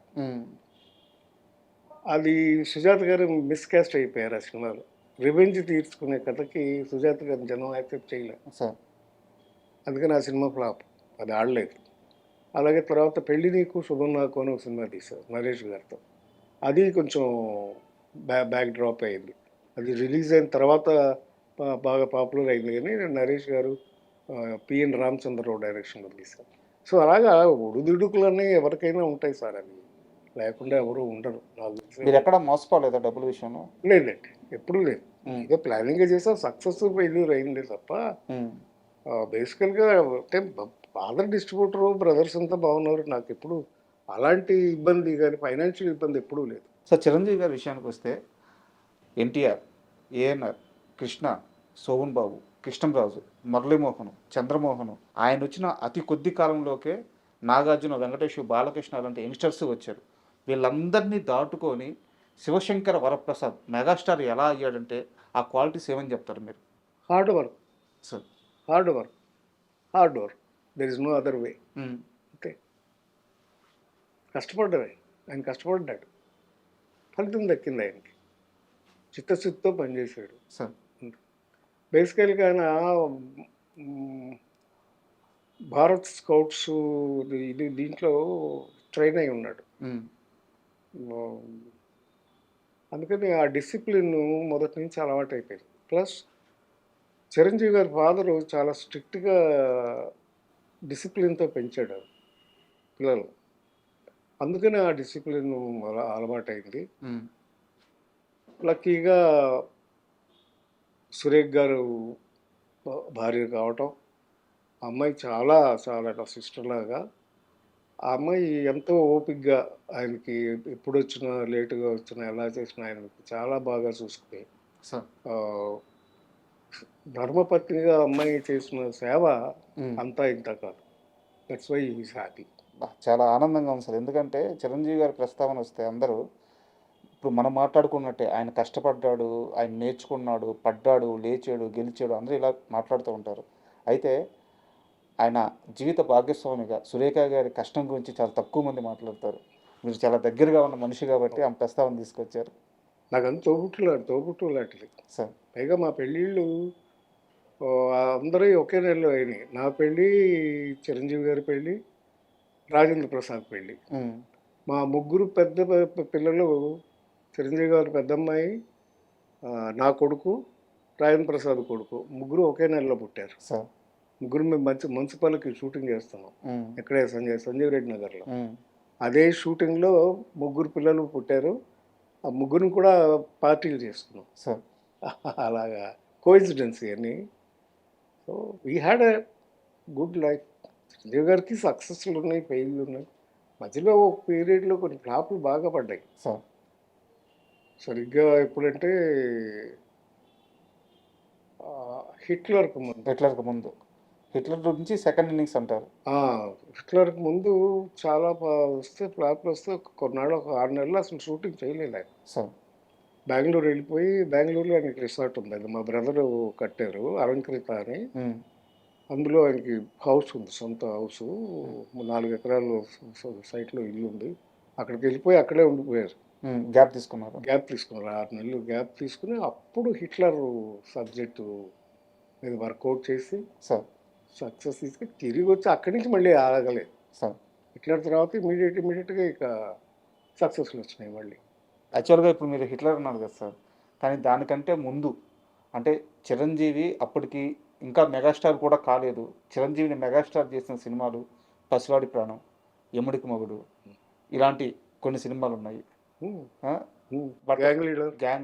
అది సుజాత్ గారు మిస్కాస్ట్ అయిపోయారు ఆ సినిమాలో. రివెంజ్ తీర్చుకునే కథకి సుజాత్ గారిని జనం యాక్సెప్ట్ చేయలేదు. సార్. అందుకని ఆ సినిమా ఫ్లాప్, అది ఆడలేదు. అలాగే తర్వాత పెళ్లి నీకు శుభం నాకు అని ఒక సినిమా తీశారు నరేష్ గారితో. అది కొంచెం బ్యాక్ డ్రాప్ అయింది. అది రిలీజ్ అయిన తర్వాత బాగా పాపులర్ అయింది. కానీ నరేష్ గారు పిఎన్ రామచంద్రరావు డైరెక్షన్లో తీశారు. సో అలాగా ఒడిదుడుకులన్నీ ఎవరికైనా ఉంటాయి సార్. అవి లేకుండా ఎవరు ఉండరు. నాకు తెలిసి మీరు ఎక్కడ మోసపోలేదా డబ్బుల విషయంలో? లేదండి, ఎప్పుడూ లేదు. ఏదో ప్లానింగ్ చేసా, సక్సెస్ ఫెయిల్యూర్ అయింది తప్ప బేసికల్గా అంటే ఫాదర్ డిస్ట్రిబ్యూటరు, బ్రదర్స్ అంతా బాగున్నారు. నాకు ఎప్పుడు అలాంటి ఇబ్బంది కానీ ఫైనాన్షియల్ ఇబ్బంది ఎప్పుడూ లేదు. సో చిరంజీవి గారి విషయానికి వస్తే ఎన్టీఆర్, ఏఎన్ఆర్, కృష్ణ, శోభన్ బాబు, కృష్ణంరాజు, మురళీమోహన్, చంద్రమోహన్, ఆయన వచ్చిన అతి కొద్ది కాలంలోకే నాగార్జున, వెంకటేష్, బాలకృష్ణ లాంటి యంగ్స్టర్స్ వచ్చారు. వీళ్ళందరినీ దాటుకొని శివశంకర వరప్రసాద్ మెగాస్టార్ ఎలా అయ్యాడంటే ఆ క్వాలిటీస్ ఏమని చెప్తారు మీరు? Hard work sir. Hard work hard work there is no other way. అంతే, కష్టపడ్డమే. ఆయన కష్టపడ్డాడు, ఫలితం దక్కింది ఆయనకి. చిత్తశుద్ధితో పనిచేశాడు సార్. బేసికల్గా ఆయన భారత్ స్కౌట్స్ ఇది దీంట్లో ట్రైన్ అయి ఉన్నాడు. అందుకని ఆ డిసిప్లిన్ మొదటి నుంచి అలవాటు అయిపోయింది. ప్లస్ చిరంజీవి గారి ఫాదరు చాలా స్ట్రిక్ట్గా డిసిప్లిన్తో పెంచాడు పిల్లలు. అందుకని ఆ డిసిప్లిన్ అలవాటైంది. లక్కీగా సురేఖ్ గారు భార్య కావటం, ఆ అమ్మాయి చాలా చాలా సిస్టర్ లాగా. ఆ అమ్మాయి ఎంతో ఓపికగా ఆయనకి ఎప్పుడు వచ్చినా లేటుగా వచ్చినా ఎలా చేసినా ఆయనకి చాలా బాగా చూసుకుని ధర్మపత్నిగా అమ్మాయి చేసిన సేవ అంతా ఇంత కాదు. That's why is happy. చాలా ఆనందంగా ఉంది సార్. ఎందుకంటే చిరంజీవి గారి ప్రస్తావన వస్తే అందరూ ఇప్పుడు మనం మాట్లాడుకున్నట్టే ఆయన కష్టపడ్డాడు, ఆయన నేర్చుకున్నాడు, పడ్డాడు, లేచాడు, గెలిచాడు, అందరూ ఇలా మాట్లాడుతూ ఉంటారు. అయితే ఆయన జీవిత భాగస్వామిగా సురేఖ గారి కష్టం గురించి చాలా తక్కువ మంది మాట్లాడతారు. మీరు చాలా దగ్గరగా ఉన్న మనిషి కాబట్టి ఆమె ప్రస్తావన తీసుకొచ్చారు. నాకంత తోబుట్టు లాంటిది సార్. పైగా మా పెళ్ళిళ్ళు అందరూ ఒకే నెలలో అయినాయి. నా పెళ్ళి, చిరంజీవి గారి పెళ్ళి, రాజేంద్ర ప్రసాద్ పెళ్ళి. మా ముగ్గురు పెద్ద పిల్లలు, చిరంజీవి గారి పెద్దమ్మాయి, నా కొడుకు, రాజేంద్ర ప్రసాద్ కొడుకు, ముగ్గురు ఒకే నెలలో పుట్టారు. సార్. ముగ్గురు మేము మున్సిపాలిటీకి షూటింగ్ చేస్తున్నాం ఇక్కడే సంజీవ్ రెడ్డి నగర్లో. అదే షూటింగ్లో ముగ్గురు పిల్లలు పుట్టారు. ఆ ముగ్గురిని కూడా పార్టీలు చేసుకున్నాం. సార్. అలాగా కోఇన్సిడెన్స్ అని. So we had a good life. Sanjeev గారికి సక్సెస్లు ఉన్నాయి, ఫెయిల్లు ఉన్నాయి. మధ్యలో ఒక పీరియడ్లో కొన్ని ఫ్లాప్లు బాగా పడ్డాయి. సార్. సరిగ్గా ఎప్పుడంటే హిట్లర్కి ముందు. హిట్లర్ నుంచి సెకండ్ ఇన్నింగ్స్ అంటారు. హిట్లర్కి ముందు చాలా వస్తే ఫ్లాప్లు వస్తే కొన్నాళ్ళు, ఒక 6 నెలలు అసలు షూటింగ్ చేయలేదు ఆయన. సార్. బెంగళూరు వెళ్ళిపోయి, బెంగళూరులో ఆయనకి రిసార్ట్ ఉంది, అది మా బ్రదరు కట్టారు, అలంకృత అని. అందులో ఆయనకి హౌస్ ఉంది, సొంత హౌస్, 4 ఎకరాలు సైట్లో ఇల్లు ఉంది. అక్కడికి వెళ్ళిపోయి అక్కడే ఉండిపోయారు. గ్యాప్ తీసుకున్నారు. 6 నెలలు గ్యాప్ తీసుకుని అప్పుడు హిట్లర్ సబ్జెక్టు మీద వర్కౌట్ చేసి సార్ సక్సెస్ తీసుకుని తిరిగి వచ్చి అక్కడి నుంచి మళ్ళీ ఆగలేదు సార్. హిట్లర్ తర్వాత ఇమీడియట్గా ఇక సక్సెస్లు వచ్చినాయి మళ్ళీ. యాక్చువల్గా ఇప్పుడు మీరు హిట్లర్ అన్నారు కదా సార్, కానీ దానికంటే ముందు అంటే చిరంజీవి అప్పటికి ఇంకా మెగాస్టార్ కూడా కాలేదు. చిరంజీవిని మెగాస్టార్ చేసిన సినిమాలు పసివాడి ప్రాణం, యముడికి మొగుడు, ఇలాంటి కొన్ని సినిమాలు ఉన్నాయి. Gang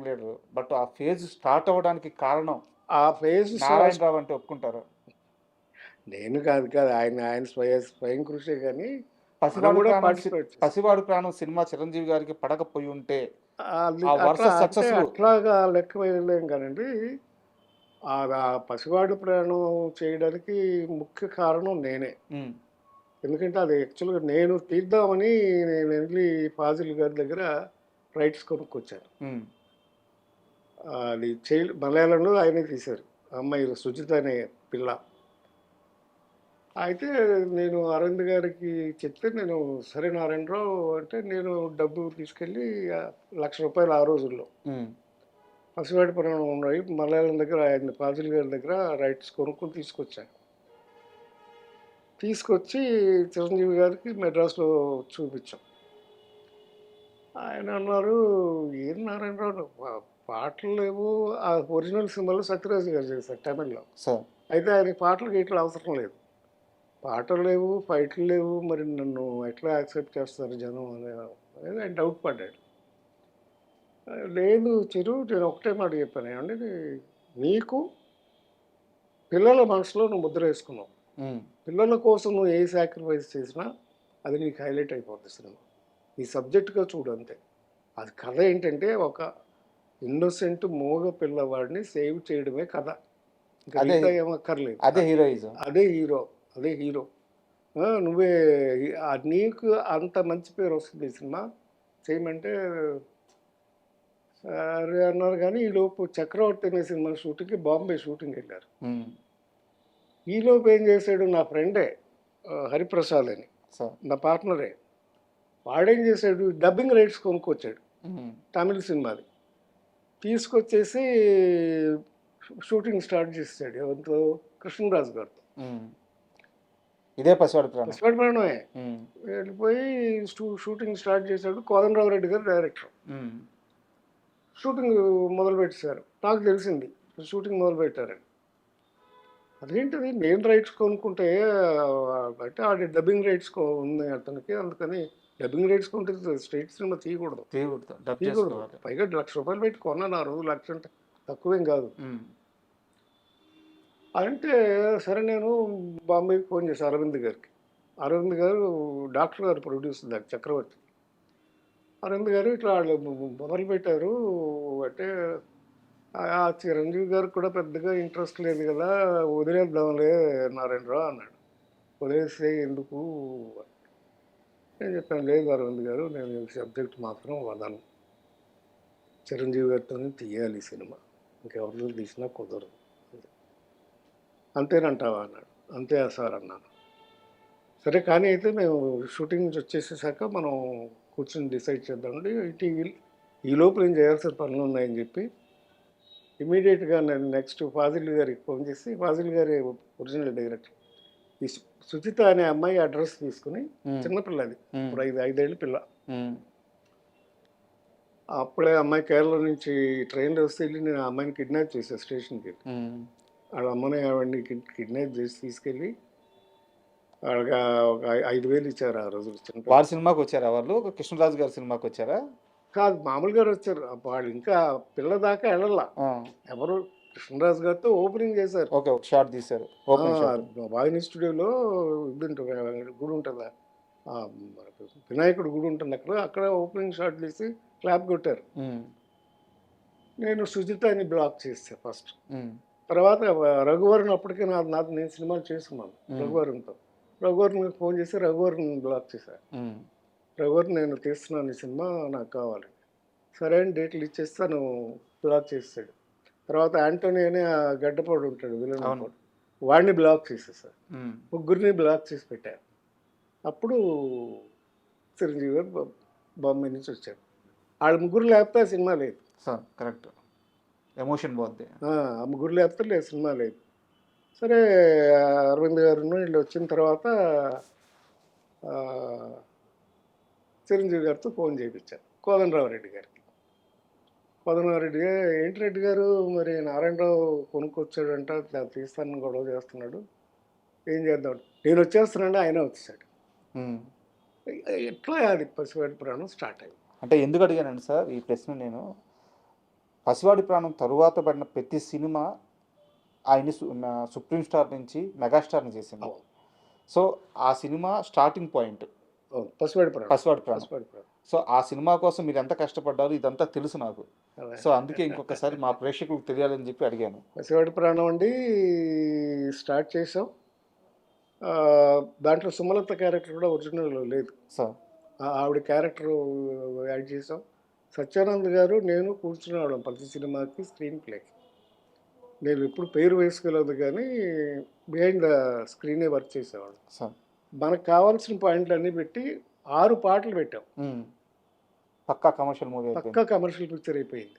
leader. బట్ ఆ ఫేజ్ స్టార్ట్ అవ్వడానికి కారణం ఆ ఫేజ్ నారాయణరావు అంటే ఒప్పుకుంటారు? నేను కాదు ఆయన స్వయం కృషే. కానీ పసివాడు ప్రాణం సినిమా చిరంజీవి గారికి పడకపోయి ఉంటే అట్లాగా లెక్క వేయలేం కానండి. ఆ పసివాడి ప్రయాణం చేయడానికి ముఖ్య కారణం నేనే. ఉమ్, ఎందుకంటే అది యాక్చువల్గా నేను తీద్దామని నేను వెళ్ళి ఫాజిల్ గారి దగ్గర రైట్స్ కొనుక్కొచ్చాను. ఉమ్, అది మలయాళంలో ఆయనే తీశారు. ఆ అమ్మాయి సుజిత అనే పిల్ల. అయితే నేను అరవింద్ గారికి చెప్తే, నేను సరే నారాయణరావు అంటే, నేను డబ్బు తీసుకెళ్ళి ₹1,00,000 ఆ రోజుల్లో ఉమ్, పసివాడి పురాణం ఉన్నాయి మలయాళం దగ్గర, ఆయన ఫాజిల్ గారి దగ్గర రైట్స్ కొనుక్కొని తీసుకొచ్చాను. తీసుకొచ్చి చిరంజీవి గారికి మెడ్రాస్లో చూపించాం. ఆయన అన్నారు, ఏం నారాయణరావు పాటలు లేవు. ఆ ఒరిజినల్ సినిమాలో సత్యరాజు గారు చేశారు తమిళ్లో. సార్ అయితే ఆయనకి పాటలు గీటలు అవసరం లేదు. పాటలు లేవు, ఫైట్లు లేవు, మరి నన్ను ఎట్లా యాక్సెప్ట్ చేస్తారు జనం అనేది ఆయన డౌట్ పడ్డాడు. లేదు చిరు, నేను ఒకటే మాట చెప్పాను, ఏమంటే నీకు పిల్లల మనసులో నువ్వు ముద్ర వేసుకున్నావు. ఉమ్, పిల్లల కోసం నువ్వు ఏ సాక్రిఫైస్ చేసినా అది నీకు హైలైట్ అయిపోతుంది సినిమా. నీ సబ్జెక్ట్గా చూడు అంతే. అది కథ ఏంటంటే, ఒక ఇన్నోసెంట్ మూగ పిల్లవాడిని సేవ్ చేయడమే కథ. ఇంకా అదే- మిగతా ఏమక్కర్లేదు. అదే హీరోయిజం. అదే హీరో, అదే హీరో. నువ్వే నీకు అంత మంచి పేరు వస్తుంది ఈ సినిమా చేయమంటే సరే అన్నారు. కానీ ఈలోపు చక్రవర్తి అనే సినిమా షూటింగ్కి బాంబే షూటింగ్ వెళ్ళారు. ఉమ్, ఈలోపు ఏం చేశాడు, నా ఫ్రెండే హరిప్రసాద్ అని, సార్ నా పార్ట్నరే, వాడేం చేశాడు, డబ్బింగ్ రైట్స్ కొనుక్కొచ్చాడు ఉమ్, తమిళ సినిమాది. తీసుకొచ్చేసి షూటింగ్ స్టార్ట్ చేసాడు ఎవరితో, కృష్ణరాజు గారితో. ఉమ్, ఇదే పసివాడి ప్రాణం. పసివాడి ప్రాణమే. ఉమ్, వెళ్ళిపోయి షూటింగ్ స్టార్ట్ చేశాడు. కోదండరావు రెడ్డి గారు డైరెక్టర్. ఉమ్, షూటింగ్ మొదలు పెట్టేశారు. నాకు తెలిసింది షూటింగ్ మొదలు పెట్టారని. అదేంటిది, నేను రైట్స్ కొనుక్కుంటే అంటే ఆడి డబ్బింగ్ రైట్స్ ఉంది అతనికి, అందుకని డబ్బింగ్ రైట్స్ కొంటే స్ట్రైట్ సినిమా తీయకూడదు. డబ్ తీయకూడదు. చేసుకోవాలి. పైగా ₹1,00,000 పెట్టి కొన్నాను ఆ రోజు. 1,00,000 అంటే తక్కువేం కాదు. ఉమ్, అంటే సరే, నేను బాంబేకి ఫోన్ చేశాను అరవింద్ గారికి. అరవింద్ గారు డాక్టర్ గారు ప్రొడ్యూసర్ దాకా చక్రవర్తి. అరవింద్ గారు ఇట్లా వాళ్ళు మొదలు పెట్టారు అంటే, ఆ చిరంజీవి గారికి కూడా పెద్దగా ఇంట్రెస్ట్ లేదు కదా, వదిలేద్దాంలే నారాయణరావు అన్నాడు. వదిలేస్తే ఎందుకు నేను చెప్పాను, లేదు అరవింద్ గారు, నేను ఈ సబ్జెక్ట్ మాత్రం వదను. చిరంజీవి గారితోనే తీయాలి ఈ సినిమా, ఇంకెవరితో తీసినా కుదరదు. అంతేనంటావా అన్నాడు. అంతే సార్ అన్నాను. సరే కానీ అయితే మేము షూటింగ్ నుంచి వచ్చేసేసాక మనం కూర్చొని డిసైడ్ చేద్దామండి. ఈ లోపల ఏం చేయాల్సిన పనులు ఉన్నాయని చెప్పి ఇమీడియట్గా నేను నెక్స్ట్ ఫాజిల్ గారికి ఫోన్ చేసి, ఫాజిల్ గారి ఒరిజినల్ డైరెక్టర్, ఈ సుచిత అనే అమ్మాయి అడ్రస్ తీసుకుని, చిన్నపిల్లది, ఇప్పుడు 5 ఏళ్ళ పిల్ల. అప్పుడే అమ్మాయి కేరళ నుంచి ట్రైన్లో వస్తే వెళ్ళి నేను ఆ అమ్మాయిని కిడ్నాప్ చేశాను స్టేషన్కి వెళ్ళి. వాళ్ళ అమ్మని ఆవిడని కిడ్నాప్ చేసి తీసుకెళ్ళి వాళ్ళకి ఒక 5,000 ఇచ్చారు ఆ రోజు. వారి సినిమాకి వచ్చారా వాళ్ళు? కృష్ణరాజు గారి సినిమాకి వచ్చారా? కాదు, మామూలుగా వచ్చారు. వాళ్ళు ఇంకా పిల్ల దాకా వెళ్ళాల. ఎవరు, కృష్ణరాజు గారితో ఓపెనింగ్ చేశారు. ఓకే, ఒక షాట్ తీశారు. వాహిని స్టూడియోలో ఇది ఉంటుంది, గుడి ఉంటుందా, వినాయకుడు గుడి ఉంటుంది, అక్కడ ఓపెనింగ్ షాట్ తీసి క్లాప్ కొట్టారు. నేను సుజితని బ్లాక్ చేస్తాను ఫస్ట్. తర్వాత రఘువరన్, అప్పటికే నేను సినిమాలు చేసుకున్నాను రఘువరన్తో. రఘువరన్ ఫోన్ చేసి రఘువరన్ బ్లాక్ చేశాను. రఘువరన్, నేను తీస్తున్నాను ఈ సినిమా, నాకు కావాలి. సరే అని డేట్లు ఇచ్చేస్తాను, బ్లాక్ చేస్తాడు. తర్వాత యాంటోనీ అని ఆ గడ్డపాడు ఉంటాడు విలన్, వాడిని బ్లాక్ చేసేసారు. ముగ్గురిని బ్లాక్ చేసి పెట్టారు. అప్పుడు చిరంజీవి గారు బాంబే నుంచి వచ్చారు. వాళ్ళు ముగ్గురు లేకపోతే ఆ సినిమా లేదు. కరెక్ట్, ఎమోషన్ పోద్ది. ఆ ముగ్గురు లేకపోతే లేదు, సినిమా లేదు. సరే, అరవింద్ గారు వీళ్ళు వచ్చిన తర్వాత చిరంజీవి గారితో ఫోన్ చేయించారు కోదండరావు రెడ్డి గారికి. కోదండరావు రెడ్డి గారు, ఏంటి రెడ్డి గారు, మరి నారాయణరావు కొనుక్కొచ్చాడంట, తీస్తానని గొడవ చేస్తున్నాడు, ఏం చేద్దాం, నేను వచ్చేస్తున్నాడు, ఆయన వచ్చేసాడు. ఎట్లా అది పసివాడి ప్రాణం స్టార్ట్ అయింది. అంటే ఎందుకు అడిగానండి సార్ ఈ ప్రశ్న, నేను పసివాడి ప్రాణం తరువాత పడిన ప్రతి సినిమా ఆయన్ని సుప్రీం స్టార్ నుంచి మెగాస్టార్ని చేసింది. సో ఆ సినిమా స్టార్టింగ్ పాయింట్ పసివాడి ప్రాణం. సో ఆ సినిమా కోసం మీరు ఎంత కష్టపడ్డారు ఇదంతా తెలుసు నాకు. అదే. సో అందుకే ఇంకొకసారి మా ప్రేక్షకులకు తెలియాలని చెప్పి అడిగాను. పసివాడి ప్రాణం అండి స్టార్ట్ చేసాం. ఆ, దాంట్లో సుమలత క్యారెక్టర్ కూడా ఒరిజినల్ లేదు. సో ఆవిడ క్యారెక్టర్ యాడ్ చేసాం. సత్యానంద్ గారు నేను కూర్చునేవాళ్ళం ప్రతి సినిమాకి స్క్రీన్ ప్లేకి. నేను ఎప్పుడు పేరు వేసుకోలేదు కానీ బిహైండ్ ద స్క్రీనే వర్క్ చేసేవాళ్ళం. సో మనకు కావాల్సిన పాయింట్లు అన్నీ పెట్టి 6 పాటలు పెట్టాం. పక్కా కమర్షియల్ మూవీ అయిపోయింది. పక్కా కమర్షియల్ పిక్చర్ అయిపోయింది.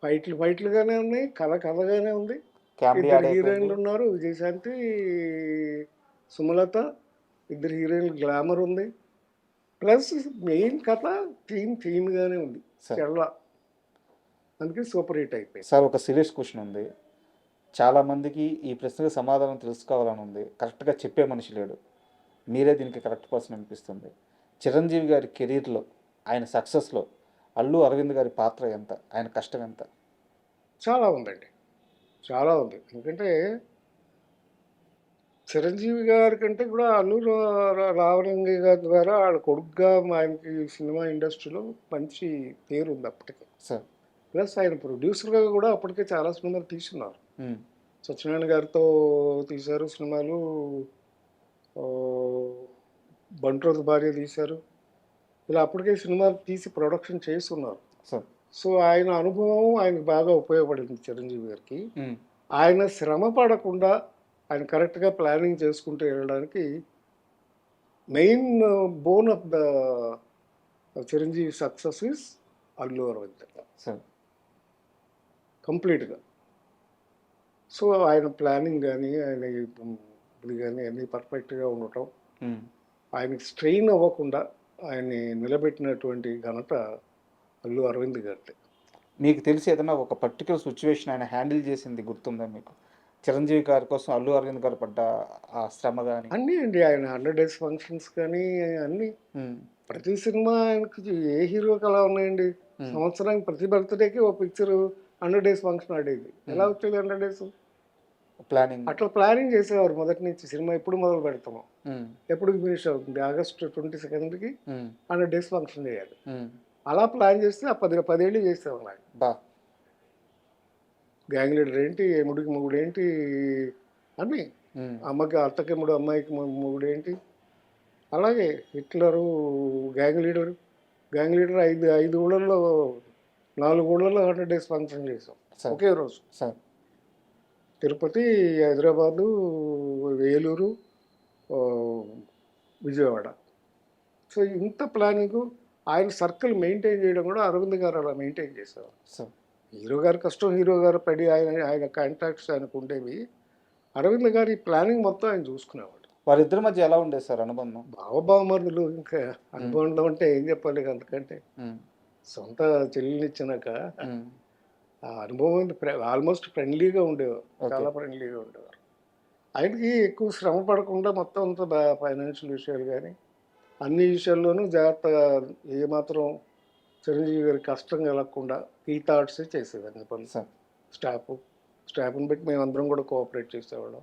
ఫైట్లుగానే ఉన్నాయి, కథగానే ఉంది. కామెడీ ఇద్దరు హీరోయిన్లు ఉన్నారు, విజయశాంతి, సుమలత. ఇద్దరు హీరోయిన్లు గ్లామర్ ఉంది. ప్లస్ మెయిన్ కథ థీమ్గానే ఉంది. సరే. చాలా అందుకే సూపర్ హిట్ అయిపోయింది. సార్ ఒక సీరియస్ క్వశ్చన్ ఉంది. చాలామందికి ఈ ప్రశ్నకు సమాధానం తెలుసుకోవాలని ఉంది. కరెక్ట్గా చెప్పే మనిషి లేడు. మీరే దీనికి కరెక్ట్ పర్సన్ అనిపిస్తుంది. చిరంజీవి గారి కెరీర్లో ఆయన సక్సెస్లో అల్లు అరవింద్ గారి పాత్ర ఎంత, ఆయన కష్టం ఎంత? చాలా ఉందండి, చాలా ఉంది. ఎందుకంటే చిరంజీవి గారి కంటే కూడా అల్లు రామలింగ గారి ద్వారా వాళ్ళ కొడుకుగా ఆయనకి సినిమా ఇండస్ట్రీలో మంచి పేరు ఉంది అప్పటికే. సార్ ప్లస్ ఆయన ప్రొడ్యూసర్గా కూడా అప్పటికే చాలా సినిమాలు తీసుకున్నారు. సత్యనారాయణ గారితో తీశారు సినిమాలు, బంట్రోత్ భార్య తీశారు. ఇలా అప్పటికే సినిమాలు తీసి ప్రొడక్షన్ చేస్తున్నారు. సార్ సో ఆయన అనుభవం ఆయనకు బాగా ఉపయోగపడింది చిరంజీవి గారికి. ఆయన శ్రమ పడకుండా ఆయన కరెక్ట్గా ప్లానింగ్ చేసుకుంటూ వెళ్ళడానికి main bone of the Chiranjeevi success is Allu Aravind sir కంప్లీట్గా. సో ఆయన ప్లానింగ్ కానీ ఆయన ఇది కానీ అన్నీ పర్ఫెక్ట్గా ఉండటం, ఆయనకి స్ట్రెయిన్ అవ్వకుండా ఆయన్ని నిలబెట్టినటువంటి ఘనత అల్లు అరవింద్ గారిది. మీకు తెలిసి ఏదైనా ఒక పర్టికులర్ సిచ్యువేషన్ ఆయన హ్యాండిల్ చేసింది గుర్తుందా మీకు? చిరంజీవి గారి కోసం అల్లు అరవింద్ గారు పడ్డ ఆ శ్రమ కానీ అన్నీ అండి. ఆయన 100 days ఫంక్షన్స్ కానీ అన్నీ, ప్రతి సినిమా ఆయనకి ఏ హీరోకి అలా ఉన్నాయండి. సంవత్సరానికి ప్రతి బర్త్డేకి ఓ పిక్చర్ 100 days ఫంక్షన్ ఆడేది. ఎలా వచ్చేది 100 days? ప్లానింగ్ అట్లా ప్లానింగ్ చేసేవారు మొదటి నుంచి. సినిమా ఎప్పుడు మొదలు పెడతాము, ఎప్పుడు ఫినిష్ అవుతుంది, ఆగస్టు 22nd 100 days ఫంక్షన్ చేయాలి. అలా ప్లాన్ చేస్తే ఆ 10 ఏళ్ళు చేసేవారు. నాకు బా గ్యాంగ్ లీడర్ ఏంటి, ఎముడికి మొగుడు ఏంటి, అన్నీ, అమ్మకి అత్తకి ఎముడు, అమ్మాయికి మొగుడు ఏంటి, అలాగే హిట్లరు, గ్యాంగ్ లీడర్ 5 ఊళ్ళల్లో 4 ఊళ్ళల్లో 100 days ఫంక్షన్ చేసాం ఒకే రోజు. తిరుపతి, హైదరాబాదు, వేలూరు, విజయవాడ. సో ఇంత ప్లానింగ్, ఆయన సర్కిల్ మెయింటైన్ చేయడం కూడా అరవింద్ గారు అలా మెయింటైన్ చేసేవారు. హీరో గారి కష్టం హీరో గారు పడి ఆయన కాంటాక్ట్స్ ఆయనకు ఉండేవి. అరవింద్ గారి ప్లానింగ్ మొత్తం ఆయన చూసుకునేవాడు. వారిద్దరి మధ్య ఎలా ఉండేది సార్ అనుబంధం? బావబావమరుదులు. ఇంకా అనుబంధం అంటే ఏం చెప్పాలి, అందుకంటే సొంత చెల్లినిచ్చినాక ఆ అనుభవం ఆల్మోస్ట్ ఫ్రెండ్లీగా ఉండేవారు, చాలా ఫ్రెండ్లీగా ఉండేవారు. ఆయనకి ఎక్కువ శ్రమ పడకుండా మొత్తం అంతా ఫైనాన్షియల్ విషయాలు కానీ అన్ని విషయాల్లోనూ జాగ్రత్తగా, ఏమాత్రం చిరంజీవి గారికి కష్టం కలగకుండా ఈ థాట్సే చేసేదాన్ని పనులు. స్టాఫ్ని బట్టి మేమందరం కూడా కోఆపరేట్ చేసేవాళ్ళం.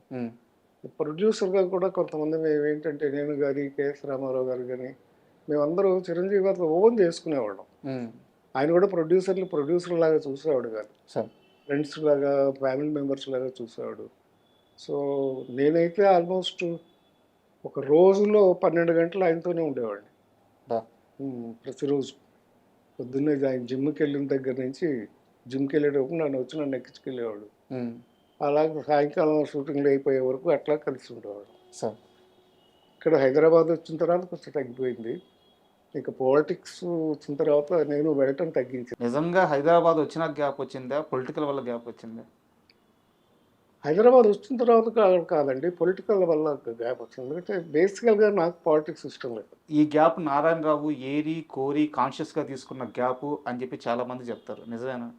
ప్రొడ్యూసర్గా కూడా కొంతమంది మేము ఏంటంటే, నేను కానీ కేఎస్ రామారావు గారు కానీ మేమందరూ చిరంజీవి గారితో ఓన్ చేసుకునేవాళ్ళం. ఆయన కూడా ప్రొడ్యూసర్ లాగా చూసేవాడు కాదు, ఫ్రెండ్స్ లాగా, ఫ్యామిలీ మెంబర్స్ లాగా చూసేవాడు. సో నేనైతే ఆల్మోస్ట్ ఒక రోజులో 12 గంటలు ఆయనతోనే ఉండేవాడిని ప్రతిరోజు. పొద్దున్నే ఆయన జిమ్కి వెళ్ళిన దగ్గర నుంచి, జిమ్కి వెళ్ళేటప్పుడు నన్ను ఎక్కించుకెళ్ళేవాడు. అలాగే సాయంకాలం షూటింగ్లు అయిపోయే వరకు అట్లా కలిసి ఉండేవాడు. ఇక్కడ హైదరాబాద్ వచ్చిన తర్వాత కొంచెం తగ్గిపోయింది. ఇక పాలిటిక్స్ వచ్చిన తర్వాత నేను వెళ్ళటం తగ్గించాను. నిజంగా హైదరాబాద్ వచ్చిన గ్యాప్ వచ్చిందా, పొలిటికల్ వల్ల గ్యాప్ వచ్చిందా? హైదరాబాద్ వచ్చిన తర్వాత కాదండి, పొలిటికల్ వల్ల గ్యాప్ వచ్చింది. ఎందుకంటే బేసికల్గా నాకు పాలిటిక్స్ ఇష్టం లేదు. ఈ గ్యాప్ నారాయణరావు ఏరి కోరి కాన్షియస్గా తీసుకున్న గ్యాప్ అని చెప్పి చాలామంది చెప్తారు, నిజమేనా?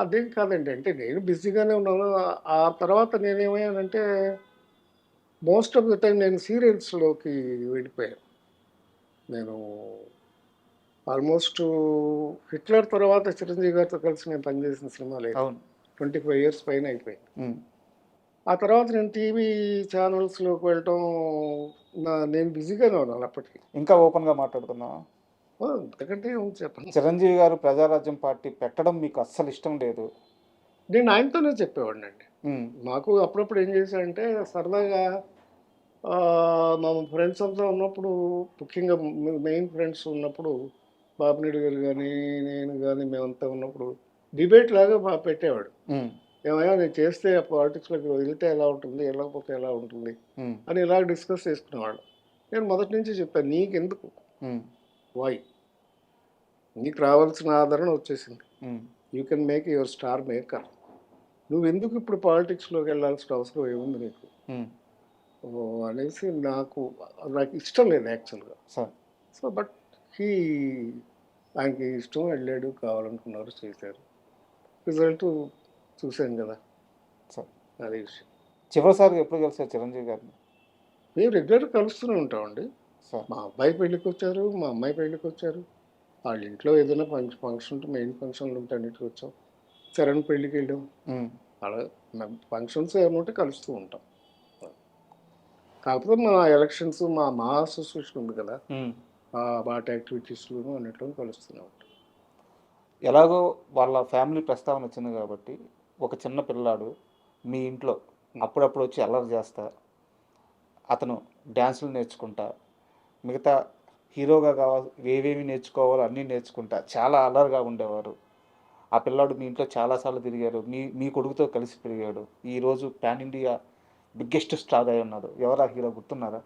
అదేం కాదండి, అంటే నేను బిజీగానే ఉన్నాను. ఆ తర్వాత నేనేమయ్యానంటే మోస్ట్ ఆఫ్ ద టైం నేను సీరియల్స్లోకి వెళ్ళిపోయాను. నేను ఆల్మోస్ట్ హిట్లర్ తర్వాత చిరంజీవి గారితో కలిసి నేను పనిచేసిన సినిమా లేదు. 25 years పైన అయిపోయింది. ఆ తర్వాత నేను టీవీ ఛానల్స్లోకి వెళ్ళటం నేను బిజీగానే ఉన్నాను అప్పటికి. ఇంకా ఓపెన్గా మాట్లాడుతున్నావా? అంతకంటే ఏముంది చెప్పండి. చిరంజీవి గారు ప్రజారాజ్యం పార్టీ పెట్టడం మీకు అస్సలు ఇష్టం లేదు. నేను ఆయనతోనే చెప్పేవాడిని అండి. ఉమ్, మాకు అప్పుడప్పుడు ఏం చేశానంటే సరదాగా మా ఫ్రెండ్స్ అంతా ఉన్నప్పుడు, ముఖ్యంగా మెయిన్ ఫ్రెండ్స్ ఉన్నప్పుడు, బాపినేడు గారు కానీ నేను కానీ మేమంతా ఉన్నప్పుడు డిబేట్ లాగా పెట్టేవాడు. ఉమ్, ఏమయ్యా నేను చేస్తే పాలిటిక్స్లోకి వెళ్తే ఎలా ఉంటుంది, వెళ్ళకపోతే ఎలా ఉంటుంది ఉమ్, అని ఇలాగ డిస్కస్ చేసుకునేవాడు. నేను మొదటి నుంచి చెప్పాను, నీకెందుకు, ఉమ్, వై, నీకు రావాల్సిన ఆదరణ వచ్చేసింది, um, you can make your star maker, నువ్వెందుకు ఇప్పుడు పాలిటిక్స్లోకి వెళ్ళాల్సిన అవసరం ఏముంది నీకు ఉమ్, అనేసి నాకు ఇష్టం లేదు యాక్చువల్గా. సార్ సో బట్ ఆయనకి ఇష్టం, వెళ్ళాడు, కావాలనుకున్నారు, చేశారు, రిజల్ట్ చూశాను కదా, సార్ అదే విషయం. చివరిసారిగా ఎప్పుడు కలిసారు చిరంజీవి గారిని? మేము రెగ్యులర్గా కలుస్తూనే ఉంటామండి. సార్ మా అబ్బాయి పెళ్ళికి వచ్చారు, మా అమ్మాయి పెళ్ళికి వచ్చారు, వాళ్ళ ఇంట్లో ఏదైనా ఫంక్షన్ ఉంటే, మెయిన్ ఫంక్షన్లు ఉంటే అన్నిటికి వచ్చాం, చరణ్ పెళ్ళికి వెళ్ళాం, ఉమ్, అలా ఫంక్షన్స్ ఏమైనా ఉంటే కలుస్తూ ఉంటాం. కాకపోతే మా ఎలక్షన్స్, మా అసోసియేషన్ ఉంది కదా, ఉమ్. బాట యాక్టివిటీస్లోనూ అన్నిట్లో కలుస్తూనే ఉంటాం. ఎలాగో వాళ్ళ ఫ్యామిలీ ప్రస్తావన వచ్చింది కాబట్టి ఒక చిన్న పిల్లాడు మీ ఇంట్లో అప్పుడప్పుడు వచ్చి అల్లరి చేస్తా, అతను డ్యాన్సులు నేర్చుకుంటా, మిగతా హీరోగా ఏవేమి నేర్చుకోవాలో అన్నీ నేర్చుకుంటా చాలా అల్లరిగా ఉండేవారు. ఆ పిల్లాడు మీ ఇంట్లో చాలాసార్లు తిరిగారు, మీ కొడుకుతో కలిసి పెరిగాడు, ఈరోజు పాన్ ఇండియా బిగ్గెస్ట్ స్టార్ అయి ఉన్నాడు. ఎవరా హీరో గుర్తున్నారా?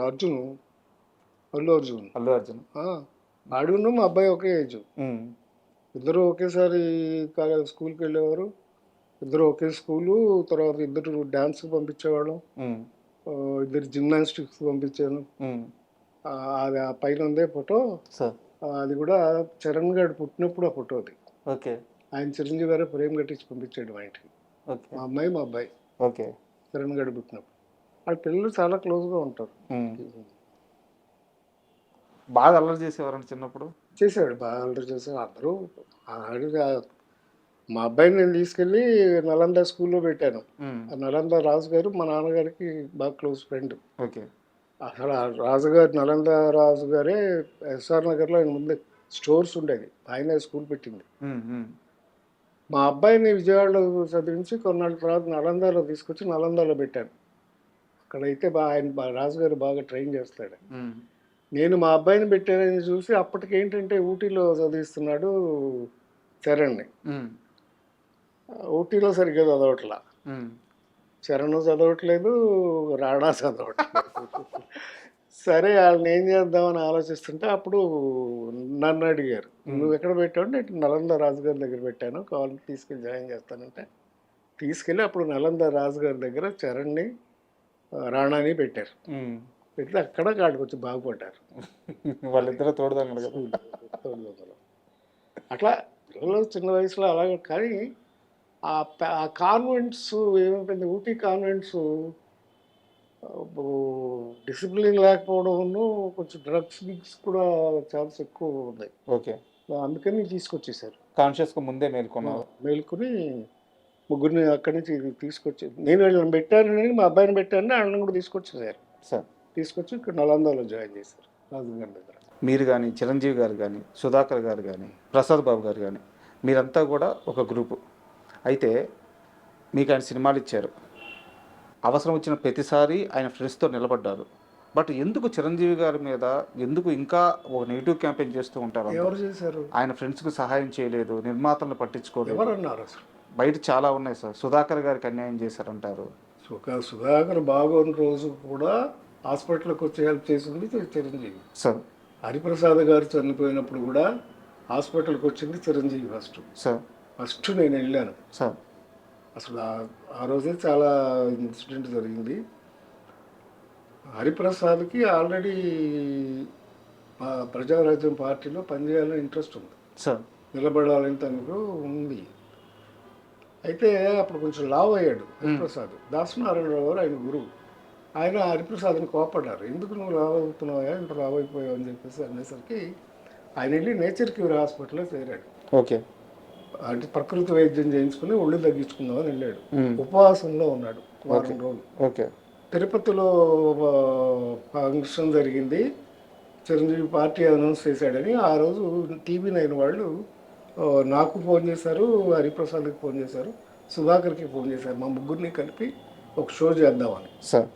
అర్జున్, అల్లు అర్జున్. అల్లు అర్జున్. ఆడును మా అబ్బాయి ఒకే ఏజ్, ఉమ్, ఇద్దరు ఒకేసారి స్కూల్కి వెళ్ళేవారు, ఇద్దరు ఒకే స్కూలు, తర్వాత ఇద్దరు డ్యాన్స్కి పంపించేవాళ్ళం, ఉమ్, ఇద్దరు జిమ్నాస్టిక్స్ పంపించాను. ఉమ్, అది ఆ పైన ఉందే ఫోటో, సార్ అది కూడా చరణ్ గారు పుట్టినప్పుడు ఆ ఫోటో అది. ఓకే ఆయన చిరంజీవి గారు ఫ్రేమ్ కట్టించి పంపించాడు మా ఇంటికి, ఓకే మా అమ్మాయి మా అబ్బాయి ఓకే చరణ్ గారు పుట్టినప్పుడు. వాళ్ళ పిల్లలు చాలా క్లోజ్గా ఉంటారు. బాగా అల్లరి చేసేవారండి చిన్నప్పుడు? చేసేవాడు, బాగా అల్లరి చేసేవాడు. అందరూ మా అబ్బాయిని నేను తీసుకెళ్ళి నలంద స్కూల్లో పెట్టాను. ఆ నలంద రాజు గారు మా నాన్నగారికి బాగా క్లోజ్ ఫ్రెండ్. ఓకే అసలు ఆ రాజుగారు, నలంద రాజు గారే ఎస్ఆర్ నగర్లో ఆయన ముందు స్టోర్స్ ఉండేది, ఆయన స్కూల్ పెట్టింది. మా అబ్బాయిని విజయవాడలో చదివించి కొన్నాళ్ళ తర్వాత నలందాలో తీసుకొచ్చి నలందాలో పెట్టాను. అక్కడైతే ఆయన రాజుగారు బాగా ట్రైన్ చేస్తాడు. నేను మా అబ్బాయిని పెట్టానని చూసి అప్పటికేంటంటే ఊటీలో చదివిస్తున్నాడు చరణ్ని. ఊటీలో సరిగ్గా చదవట్లా, చరణ్ చదవట్లేదు, రాణా చదవట్లేదు. సరే వాళ్ళని ఏం చేద్దామని ఆలోచిస్తుంటే అప్పుడు నన్ను అడిగారు, నువ్వు ఎక్కడ పెట్టావు? నేను నలంద రాజుగారి దగ్గర పెట్టాను, కావాలంటే తీసుకెళ్ళి జాయిన్ చేస్తానంటే తీసుకెళ్ళి అప్పుడు నలంద రాజుగారి దగ్గర చరణ్ని, రాణాని పెట్టారు. పెడితే అక్కడ కాడికి వచ్చి బాగుపడ్డారు వాళ్ళిద్దరూ తోడుదొంగలు. అట్లా పిల్లలు చిన్న వయసులో అలాగే. కానీ ఆ కాన్వెంట్స్ ఏమైపోయింది, ఊటీ కాన్వెంట్స్ డిసిప్లిన్ లేకపోవడం, కొంచెం డ్రగ్స్ గిగ్స్ కూడా ఛాన్స్ ఎక్కువ ఉన్నాయి. ఓకే, అందుకని తీసుకొచ్చేసారు. కాన్షియస్గా ముందే మేల్కొన్నారు. మేలుకొని ముగ్గురిని అక్కడి నుంచి తీసుకొచ్చి, నేను వీళ్ళని పెట్టానని, మా అబ్బాయిని పెట్టానని వాళ్ళని కూడా తీసుకొచ్చేసారు. సార్ తీసుకొచ్చి ఇక్కడ నలందాలో జాయిన్ చేశారు రాజుగారి దగ్గర. మీరు కానీ, చిరంజీవి గారు కానీ, సుధాకర్ గారు కానీ, ప్రసాద్ బాబు గారు కానీ, మీరంతా కూడా ఒక గ్రూపు. అయితే మీకు ఆయన సినిమాలు ఇచ్చారు, అవసరం వచ్చిన ప్రతిసారి ఆయన ఫ్రెండ్స్తో నిలబడ్డారు. బట్ ఎందుకు చిరంజీవి గారి మీద ఎందుకు ఇంకా ఒక నెగిటివ్ క్యాంపెయిన్ చేస్తూ ఉంటారు? ఎవరు చేశారు? ఆయన ఫ్రెండ్స్కు సహాయం చేయలేదు, నిర్మాతలను పట్టించుకోలేదు. ఎవరన్నారు అసలు? బయట చాలా ఉన్నాయి సార్. సుధాకర్ గారికి అన్యాయం చేశారంటారు. సుధాకర్ బాగోని రోజు కూడా హాస్పిటల్కి వచ్చి హెల్ప్ చేసింది చిరంజీవి సార్. హరిప్రసాద్ గారు చనిపోయినప్పుడు కూడా హాస్పిటల్కి వచ్చింది చిరంజీవి ఫస్ట్ నేను వెళ్ళాను సార్. అసలు ఆ రోజే చాలా ఇన్సిడెంట్ జరిగింది. హరిప్రసాద్కి ఆల్రెడీ ప్రజారాజ్యం పార్టీలో పనిచేయాలని ఇంట్రెస్ట్ ఉంది సార్, నిలబడాలని తనకు ఉంది. అయితే అప్పుడు కొంచెం లావ్ అయ్యాడు హరిప్రసాద్. దాసనారాయణరావు గారు ఆయన గురువు, ఆయన హరిప్రసాద్ని కోపడ్డారు, ఎందుకు నువ్వు లావ్ అవుతున్నావా, ఇంత లావ్ అయిపోయావు అని చెప్పేసి అనేసరికి ఆయన వెళ్ళి నేచర్ క్యూర్ హాస్పిటల్లో చేరాడు. ఓకే. అంటే ప్రకృతి వైద్యం చేయించుకుని ఒళ్ళు తగ్గించుకుందామని వెళ్ళాడు. ఉపవాసంలో ఉన్నాడు వారం రోజులు. ఓకే. తిరుపతిలో ఫంక్షన్ జరిగింది, చిరంజీవి పార్టీ అనౌన్స్ చేశాడని ఆ రోజు TV9 వాళ్ళు నాకు ఫోన్ చేశారు, హరిప్రసాద్కి ఫోన్ చేశారు, సుధాకర్కి ఫోన్ చేశారు. మా ముగ్గురిని కలిపి ఒక షో చేద్దామని. సార్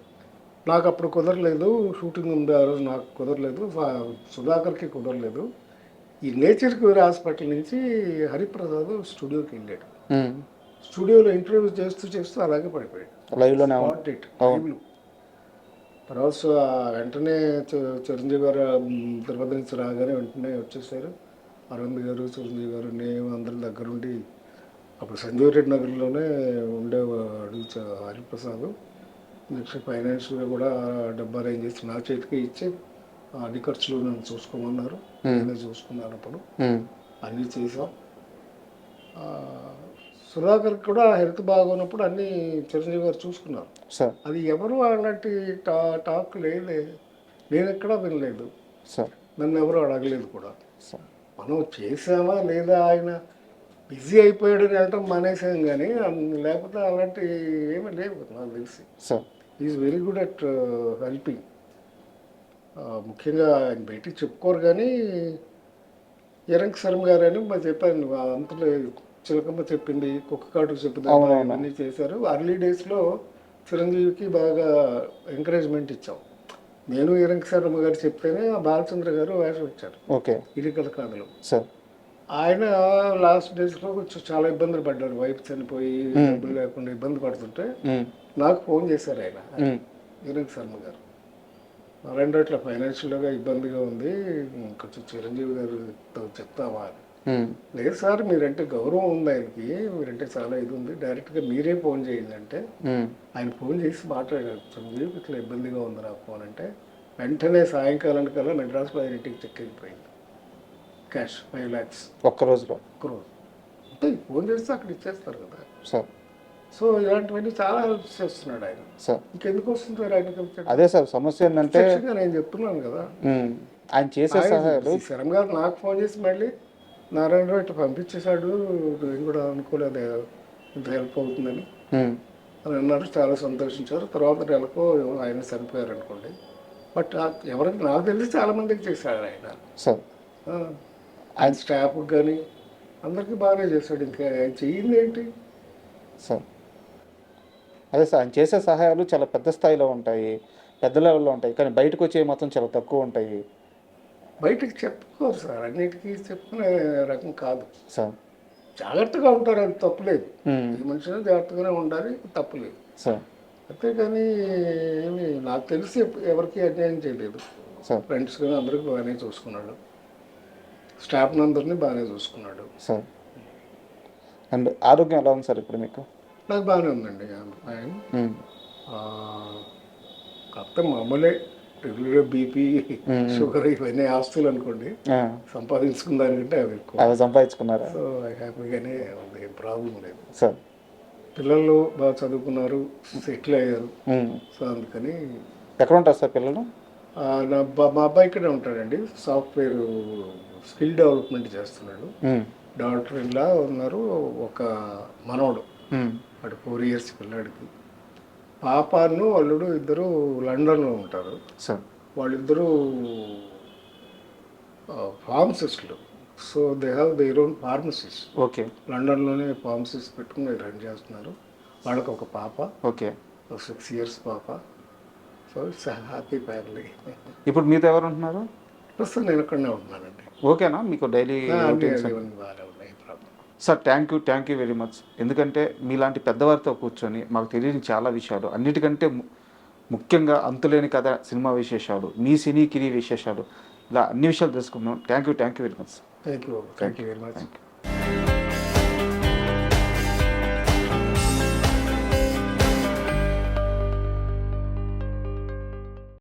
నాకు అప్పుడు కుదరలేదు, షూటింగ్ ఉంది ఆ రోజు, నాకు కుదరలేదు, సుధాకర్కి కుదరలేదు. ఈ నేచర్ క్యూర్ హాస్పిటల్ నుంచి హరిప్రసాద్ స్టూడియోకి వెళ్ళాడు. స్టూడియోలో ఇంటర్వ్యూ చేస్తూ అలాగే పడిపోయాడు. లైవ్లోనే తర్వాత వెంటనే చిరంజీవి గారు తిరుపతి నుంచి రాగానే వెంటనే వచ్చేసారు. అరవింద్ గారు, చిరంజీవి గారు, నేను అందరి దగ్గరుండి, అప్పుడు సంజీవ్ రెడ్డి నగర్లోనే ఉండేవాడు హరిప్రసాద్. నెక్స్ట్ ఫైనాన్షియల్గా కూడా డబ్బు అరేంజ్ చేసి నా చేతికి ఇచ్చి అన్ని ఖర్చులు నన్ను చూసుకోమన్నారు. నేనే చూసుకున్నాను. అప్పుడు అన్నీ చేసాం. సుధాకర్కి కూడా హెల్త్ బాగున్నప్పుడు అన్నీ చిరంజీవి గారు చూసుకున్నారు. అది ఎవరు అలాంటి టాక్ లేదే, నేను ఎక్కడా వినలేదు. నన్ను ఎవరు అడగలేదు కూడా. మనం చేసామా లేదా, ఆయన బిజీ అయిపోయాడని వెళ్ళటం మానేసాం, కానీ లేకపోతే అలాంటి ఏమీ లేవు నాకు తెలిసి. Is very good at helping. ముఖ్యంగా ఆయన బయటికి చెప్పుకోరు, కానీ ఎరంక్ శర్మ గారు అని మా చెప్పాను, అంతలో చిలకమ్మ చెప్పింది, కుక్క కాటు చెప్పింది, ఇవన్నీ చేశారు. అర్లీ డేస్లో చిరంజీవికి బాగా ఎంకరేజ్మెంట్ ఇచ్చాం. నేను ఎరంక్ శర్మ గారు చెప్తేనే బాలచంద్ర గారు వేషం ఇచ్చారు ఇరికల కథలు. ఆయన లాస్ట్ డేస్లో కొంచెం చాలా ఇబ్బందులు పడ్డారు. వైఫ్ చనిపోయి డబ్బులు లేకుండా ఇబ్బంది పడుతుంటే నాకు ఫోన్ చేశారు ఆయన, ఎరంక్ శర్మ గారు. నారాయణ ఇట్లా ఫైనాన్షియల్గా ఇబ్బందిగా ఉంది, కొంచెం చిరంజీవి గారితో చెప్తావా అని. లేదు సార్, మీరంటే గౌరవం ఉంది ఆయనకి, మీరంటే చాలా ఇది ఉంది, డైరెక్ట్గా మీరే ఫోన్ చేయండి అంటే ఆయన ఫోన్ చేసి మాట్లాడారు. చిరంజీవి ఇట్లా ఇబ్బందిగా ఉంది నాకు ఫోన్ అంటే, వెంటనే సాయంకాలం కల్లా మెడ్రాస్లో ఆయన ఇంటికి చెక్ అయిపోయింది. క్యాష్ 5 lakhs ఒక్కరోజు. అంటే ఫోన్ చేస్తే అక్కడ ఇచ్చేస్తారు కదా సార్. సో ఇలాంటివన్నీ చాలా హెల్ప్ చేస్తున్నాడు ఆయన. ఇంకెందుకు వస్తుంది సార్ ఆయన? అదే సార్ సమస్య ఏంటంటే నేను చెప్తున్నాను కదా, ఆయన చేసే సహాయాలు. శరం గారు నాకు ఫోన్ చేసి మళ్ళీ నారాయణరావు ఇట్లా పంపించేశాడు, నేను కూడా అనుకోలేదు ఇంత హెల్ప్ అవుతుందని అని అన్నారు. చాలా సంతోషించారు. తర్వాత నెలకు ఆయన చనిపోయారు అనుకోండి. బట్ ఎవరికి నాకు తెలిసి చాలా మందికి చేశాడు ఆయన. ఆయన స్టాఫ్కి కానీ అందరికీ బాగానే చేశాడు. ఇంకా ఆయన చెయ్యింది ఏంటి సార్? అదే సార్, ఆయన చేసే సహాయాలు చాలా పెద్ద స్థాయిలో ఉంటాయి, పెద్ద లెవెల్లో ఉంటాయి, కానీ బయటకు వచ్చేవి మాత్రం చాలా తక్కువ ఉంటాయి. బయటకు చెప్పుకోరు సార్, అన్నిటికీ చెప్పుకునే రకం కాదు సార్. జాగ్రత్తగా ఉంటారు, అది తప్పులేదు. ఈ మనిషిని జాగ్రత్తగానే ఉండాలి, తప్పులేదు సార్. అంతేకాని ఏమి నాకు తెలిసి ఎవరికి అన్యాయం చేయలేదు సార్. ఫ్రెండ్స్ కానీ అందరికీ బాగానే చూసుకున్నాడు, స్టాఫ్ని అందరినీ బాగానే చూసుకున్నాడు సార్. అండ్ ఆరోగ్యం ఎలా ఉంది సార్ ఇప్పుడు మీకు? నాకు బాగానే ఉందండి. కాకపోతే మామూలే, రెగ్యులర్ బీపీ, షుగర్ ఇవన్నీ ఆస్తులు అనుకోండి, సంపాదించుకున్న దానికంటే అవి ఎక్కువ. అవి సంపాదించుకున్నారా? సో హ్యాపీగానే ఉంది, ఏం ప్రాబ్లం లేదు సార్. పిల్లలు బాగా చదువుకున్నారు, సెటిల్ అయ్యారు. సో అందుకని. ఎక్కడ ఉంటారు సార్ పిల్లలు? మా అబ్బాయి ఇక్కడే ఉంటాడండి, సాఫ్ట్వేర్ స్కిల్ డెవలప్మెంట్ చేస్తున్నాడు. డాక్టర్ ఇలా ఉన్నారు. ఒక మనవడు, వాడు 4 years పిల్లాడికి. పాపను అల్లుడు ఇద్దరు లండన్లో ఉంటారు. వాళ్ళిద్దరూ ఫార్మసిస్టులు. So they have their own pharmacies. లండన్లోనే ఫార్మసీస్ పెట్టుకుని రన్ చేస్తున్నారు. వాళ్ళకి ఒక పాప, 6 years పాప. So it's happy family. ఇప్పుడు మీతో ఎవరు ఉంటున్నారు? ప్రస్తుతం నేను ఇక్కడనే ఉంటున్నానండి. ఓకేనా మీకు daily? Sir thank you very much. ఎందుకంటే మీలాంటి పెద్దవారితో కూర్చొని మాకు తెలియని చాలా విషయాలు, అన్నిటికంటే ముఖ్యంగా అంతులేని కథ సినిమా విశేషాలు, మీ సినీ కిరీ విశేషాలు, ఇలా అన్ని విషయాలు తెలుసుకున్నాం. Thank you very much. Thank you very much.